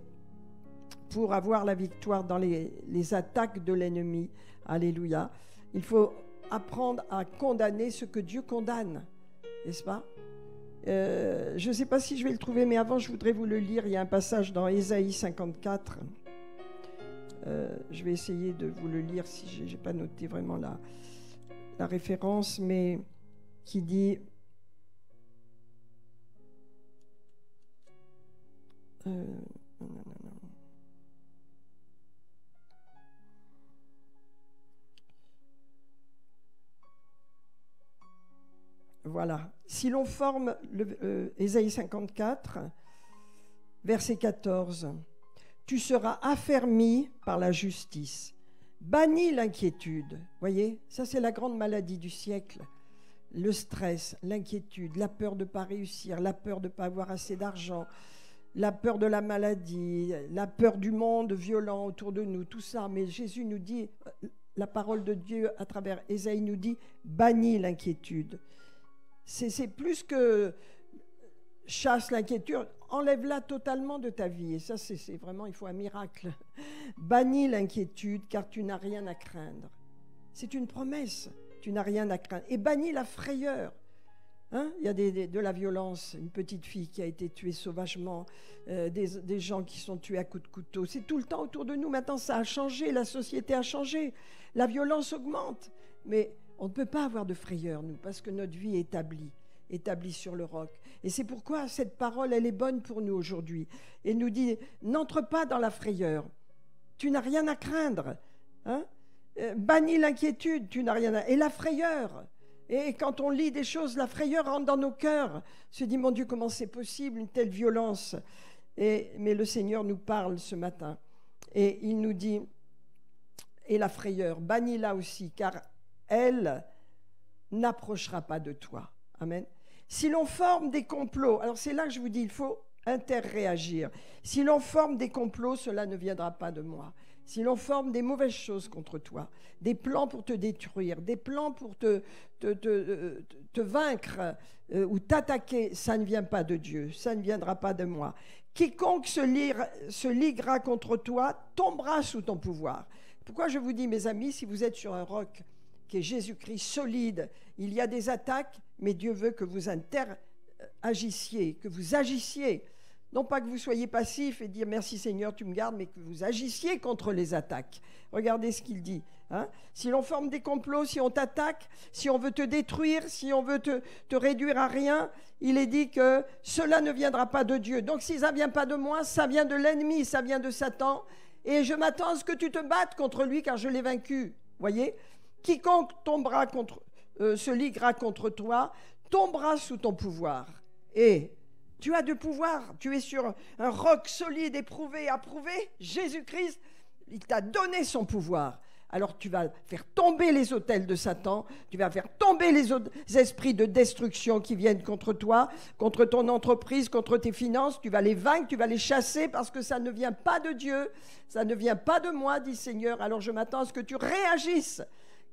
pour avoir la victoire dans les attaques de l'ennemi, alléluia, il faut apprendre à condamner ce que Dieu condamne, n'est-ce pas? Je ne sais pas si je vais le trouver, mais avant je voudrais vous le lire. Il y a un passage dans Ésaïe 54. Je vais essayer de vous le lire si je n'ai pas noté vraiment la référence, mais qui dit... Voilà. Si l'on forme Ésaïe 54, verset 14, « Tu seras affermi par la justice, bannis l'inquiétude. » Voyez, ça c'est la grande maladie du siècle. Le stress, l'inquiétude, la peur de ne pas réussir, la peur de ne pas avoir assez d'argent, la peur de la maladie, la peur du monde violent autour de nous, tout ça. Mais Jésus nous dit, la parole de Dieu à travers Ésaïe nous dit, bannis l'inquiétude. C'est plus que chasse l'inquiétude, enlève-la totalement de ta vie. Et ça, c'est vraiment, il faut un miracle. Bannis l'inquiétude, car tu n'as rien à craindre. C'est une promesse, tu n'as rien à craindre. Et bannis la frayeur. Hein? Il y a de la violence, une petite fille qui a été tuée sauvagement, des gens qui sont tués à coups de couteau. C'est tout le temps autour de nous. Maintenant, ça a changé, la société a changé. La violence augmente. Mais on ne peut pas avoir de frayeur, nous, parce que notre vie est établie sur le roc. Et c'est pourquoi cette parole, elle est bonne pour nous aujourd'hui. Et nous dit, n'entre pas dans la frayeur. Tu n'as rien à craindre. Hein? Bannis l'inquiétude, tu n'as rien à... Et la frayeur. Et quand on lit des choses, la frayeur rentre dans nos cœurs. On se dit, mon Dieu, comment c'est possible, une telle violence. Mais le Seigneur nous parle ce matin. Et il nous dit, et la frayeur, bannis-la aussi, car elle n'approchera pas de toi. Amen. Si l'on forme des complots, alors c'est là que je vous dis, il faut interréagir. Si l'on forme des complots, cela ne viendra pas de moi. Si l'on forme des mauvaises choses contre toi, des plans pour te détruire, des plans pour te vaincre ou t'attaquer, ça ne vient pas de Dieu, ça ne viendra pas de moi. Quiconque se liguera contre toi tombera sous ton pouvoir. Pourquoi je vous dis, mes amis, si vous êtes sur un roc qui est Jésus-Christ solide, il y a des attaques, mais Dieu veut que vous agissiez, que vous agissiez. Non pas que vous soyez passif et dire merci Seigneur, tu me gardes, mais que vous agissiez contre les attaques. Regardez ce qu'il dit. Hein? Si l'on forme des complots, si on t'attaque, si on veut te détruire, si on veut te réduire à rien, il est dit que cela ne viendra pas de Dieu. Donc si ça ne vient pas de moi, ça vient de l'ennemi, ça vient de Satan. Et je m'attends à ce que tu te battes contre lui, car je l'ai vaincu. Voyez ? Quiconque se liguera contre toi, tombera sous ton pouvoir. Et tu as du pouvoir, tu es sur un roc solide, éprouvé, approuvé. Jésus-Christ, il t'a donné son pouvoir. Alors tu vas faire tomber les autels de Satan, tu vas faire tomber les esprits de destruction qui viennent contre toi, contre ton entreprise, contre tes finances. Tu vas les vaincre, tu vas les chasser parce que ça ne vient pas de Dieu, ça ne vient pas de moi, dit Seigneur. Alors je m'attends à ce que tu réagisses,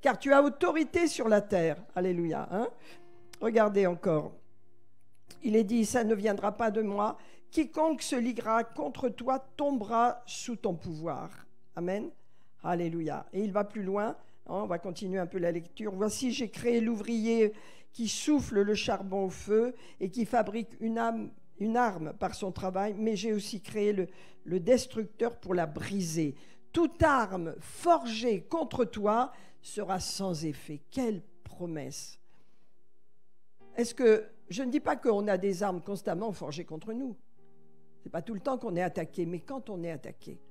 car tu as autorité sur la terre. Alléluia. Hein? Regardez encore. Il est dit, ça ne viendra pas de moi. Quiconque se liguera contre toi tombera sous ton pouvoir. Amen. Alléluia. Et il va plus loin. On va continuer un peu la lecture. Voici, j'ai créé l'ouvrier qui souffle le charbon au feu et qui fabrique une arme par son travail, mais j'ai aussi créé le destructeur pour la briser. Toute arme forgée contre toi sera sans effet. Quelle promesse! Est-ce que, je ne dis pas qu'on a des armes constamment forgées contre nous. Ce n'est pas tout le temps qu'on est attaqué, mais quand on est attaqué,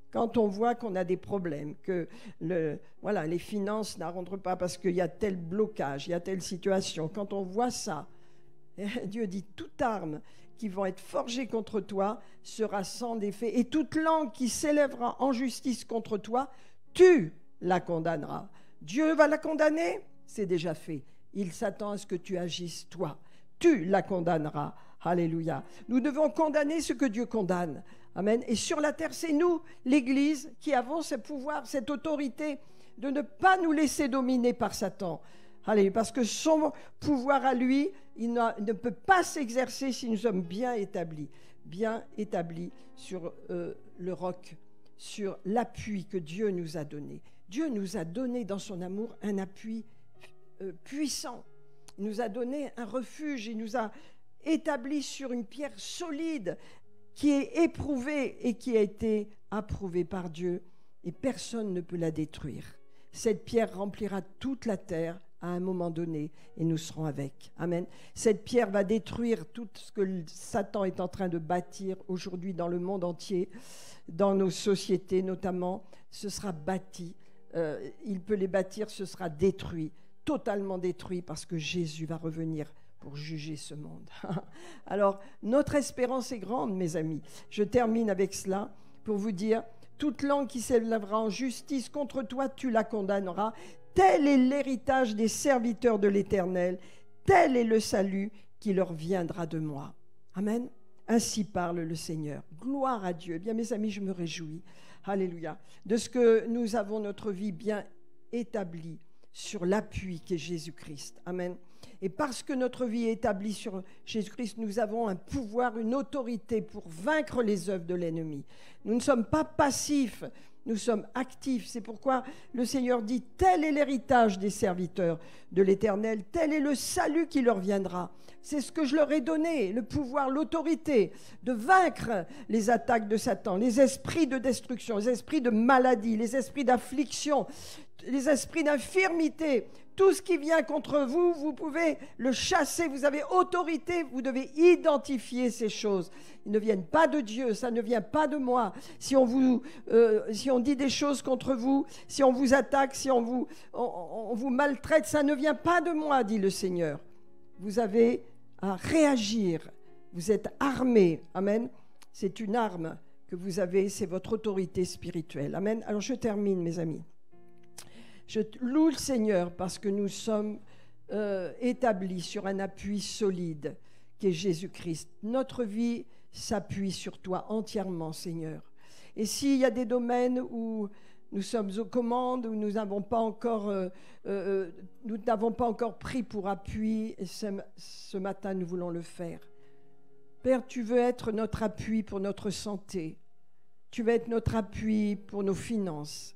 quand on voit qu'on a des problèmes, que les finances n'arrondent pas parce qu'il y a tel blocage, il y a telle situation, quand on voit ça, Dieu dit, toute arme qui va être forgée contre toi sera sans effet, et toute langue qui s'élèvera en justice contre toi, tu la condamneras. Dieu va la condamner, c'est déjà fait. Il s'attend à ce que tu agisses, toi. Tu la condamneras. Alléluia. Nous devons condamner ce que Dieu condamne. Amen. Et sur la terre, c'est nous, l'Église, qui avons ce pouvoir, cette autorité de ne pas nous laisser dominer par Satan. Allez, parce que son pouvoir à lui, il ne peut pas s'exercer si nous sommes bien établis sur le roc, sur l'appui que Dieu nous a donné. Dieu nous a donné dans son amour un appui puissant. Il nous a donné un refuge, il nous a établis sur une pierre solide qui est éprouvée et qui a été approuvée par Dieu, et personne ne peut la détruire. Cette pierre remplira toute la terre à un moment donné et nous serons avec. Amen. Cette pierre va détruire tout ce que Satan est en train de bâtir aujourd'hui dans le monde entier, dans nos sociétés notamment. Ce sera bâti. Il peut les bâtir, ce sera détruit, totalement détruit, parce que Jésus va revenir pour juger ce monde. Alors, notre espérance est grande, mes amis. Je termine avec cela pour vous dire, toute langue qui s'élèvera en justice contre toi, tu la condamneras. Tel est l'héritage des serviteurs de l'Éternel. Tel est le salut qui leur viendra de moi. Amen. Ainsi parle le Seigneur. Gloire à Dieu. Eh bien, mes amis, je me réjouis. Alléluia. De ce que nous avons notre vie bien établie sur l'appui qu'est Jésus-Christ. Amen. Et parce que notre vie est établie sur Jésus-Christ, nous avons un pouvoir, une autorité pour vaincre les œuvres de l'ennemi. Nous ne sommes pas passifs, nous sommes actifs. C'est pourquoi le Seigneur dit, tel est l'héritage des serviteurs de l'Éternel, tel est le salut qui leur viendra. C'est ce que je leur ai donné, le pouvoir, l'autorité de vaincre les attaques de Satan, les esprits de destruction, les esprits de maladie, les esprits d'affliction, les esprits d'infirmité. Tout ce qui vient contre vous, vous pouvez le chasser, vous avez autorité, vous devez identifier ces choses. Ils ne viennent pas de Dieu, ça ne vient pas de moi. Si on dit des choses contre vous, si on vous attaque, si on vous maltraite, ça ne vient pas de moi, dit le Seigneur. Vous avez à réagir, vous êtes armés, amen. C'est une arme que vous avez, c'est votre autorité spirituelle, amen. Alors je termine, mes amis. Je loue le Seigneur parce que nous sommes établis sur un appui solide qui est Jésus-Christ. Notre vie s'appuie sur toi entièrement, Seigneur. Et s'il y a des domaines où nous sommes aux commandes, où nous n'avons pas encore pris pour appui, et ce matin nous voulons le faire. Père, tu veux être notre appui pour notre santé. Tu veux être notre appui pour nos finances.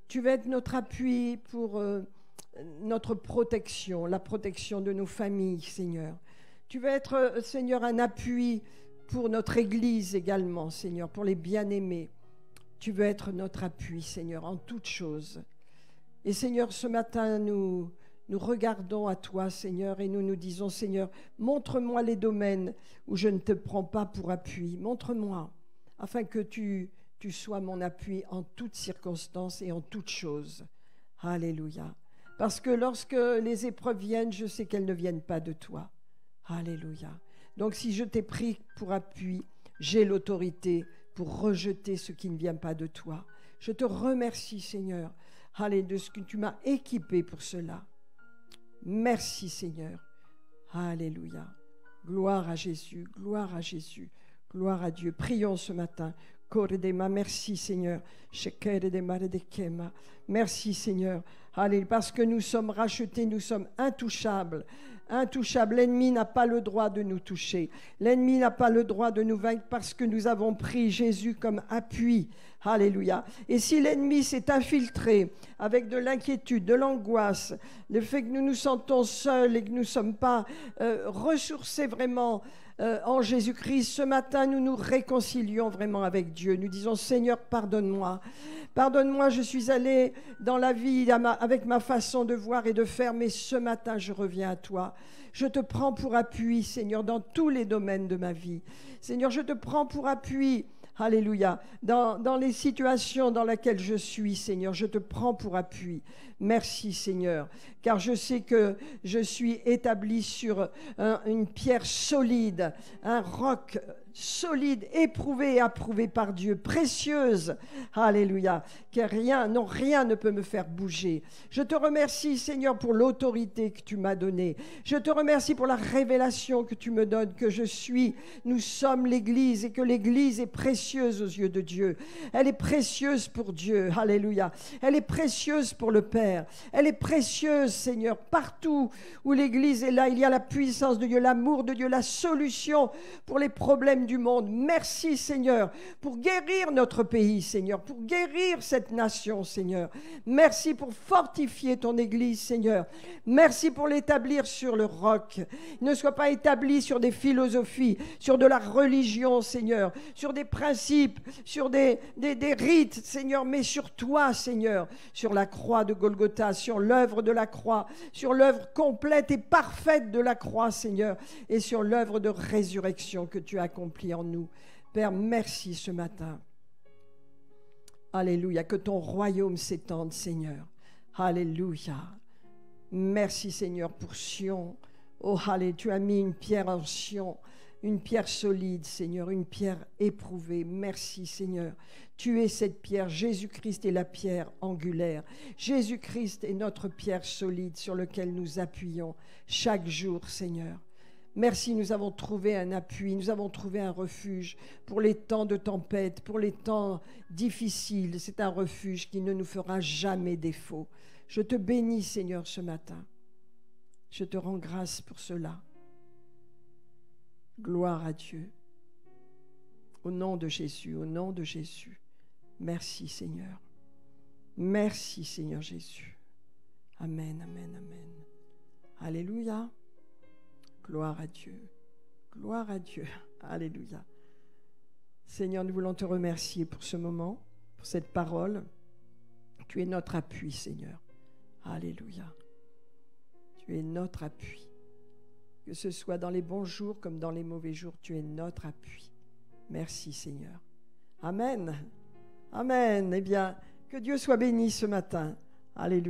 Tu veux être notre appui pour notre protection, la protection de nos familles, Seigneur. Tu veux être, Seigneur, un appui pour notre Église également, Seigneur, pour les bien-aimés. Tu veux être notre appui, Seigneur, en toutes choses. Et Seigneur, ce matin, nous regardons à toi, Seigneur, et nous nous disons, Seigneur, montre-moi les domaines où je ne te prends pas pour appui. Montre-moi, afin que tu sois mon appui en toutes circonstances et en toutes choses. Alléluia. Parce que lorsque les épreuves viennent, je sais qu'elles ne viennent pas de toi. Alléluia. Donc si je t'ai pris pour appui, j'ai l'autorité pour rejeter ce qui ne vient pas de toi. Je te remercie, Seigneur, de ce que tu m'as équipé pour cela. Merci, Seigneur. Alléluia. Gloire à Jésus, gloire à Jésus, gloire à Dieu. Prions ce matin. Merci Seigneur. Merci Seigneur. Allez, parce que nous sommes rachetés, nous sommes intouchables. Intouchables. L'ennemi n'a pas le droit de nous toucher. L'ennemi n'a pas le droit de nous vaincre parce que nous avons pris Jésus comme appui. Alléluia. Et si l'ennemi s'est infiltré avec de l'inquiétude, de l'angoisse, le fait que nous nous sentons seuls et que nous ne sommes pas ressourcés vraiment en Jésus-Christ, ce matin, nous nous réconcilions vraiment avec Dieu. Nous disons, Seigneur, pardonne-moi. Pardonne-moi, je suis allé dans la vie avec ma façon de voir et de faire, mais ce matin, je reviens à toi. Je te prends pour appui, Seigneur, dans tous les domaines de ma vie. Seigneur, je te prends pour appui. Alléluia. Dans les situations dans lesquelles je suis, Seigneur, je te prends pour appui. Merci, Seigneur, car je sais que je suis établi sur une pierre solide, un roc solide, éprouvée et approuvée par Dieu, précieuse. Alléluia. Que rien ne peut me faire bouger. Je te remercie, Seigneur, pour l'autorité que tu m'as donnée. Je te remercie pour la révélation que tu me donnes, que nous sommes l'Église et que l'Église est précieuse aux yeux de Dieu. Elle est précieuse pour Dieu. Alléluia. Elle est précieuse pour le Père. Elle est précieuse, Seigneur, partout où l'Église est là. Il y a la puissance de Dieu, l'amour de Dieu, la solution pour les problèmes du monde. Merci, Seigneur, pour guérir notre pays, Seigneur, pour guérir cette nation, Seigneur. Merci pour fortifier ton Église, Seigneur. Merci pour l'établir sur le roc. Ne soit pas établi sur des philosophies, sur de la religion, Seigneur, sur des principes, sur des rites, Seigneur, mais sur toi, Seigneur, sur la croix de Golgotha, sur l'œuvre de la croix, sur l'œuvre complète et parfaite de la croix, Seigneur, et sur l'œuvre de résurrection que tu as accomplie en nous. Père, merci ce matin. Alléluia, que ton royaume s'étende, Seigneur. Alléluia. Merci, Seigneur, pour Sion, Oh, allez, tu as mis une pierre en Sion, une pierre solide, Seigneur, une pierre éprouvée. Merci, Seigneur. Tu es cette pierre. Jésus-Christ est la pierre angulaire. Jésus-Christ est notre pierre solide sur laquelle nous appuyons chaque jour, Seigneur. Merci, nous avons trouvé un appui, nous avons trouvé un refuge pour les temps de tempête, pour les temps difficiles. C'est un refuge qui ne nous fera jamais défaut. Je te bénis, Seigneur, ce matin. Je te rends grâce pour cela. Gloire à Dieu. Au nom de Jésus, au nom de Jésus. Merci, Seigneur. Merci, Seigneur Jésus. Amen, amen, amen. Alléluia. Gloire à Dieu. Gloire à Dieu. Alléluia. Seigneur, nous voulons te remercier pour ce moment, pour cette parole. Tu es notre appui, Seigneur. Alléluia. Tu es notre appui. Que ce soit dans les bons jours comme dans les mauvais jours, tu es notre appui. Merci, Seigneur. Amen. Amen. Eh bien, que Dieu soit béni ce matin. Alléluia.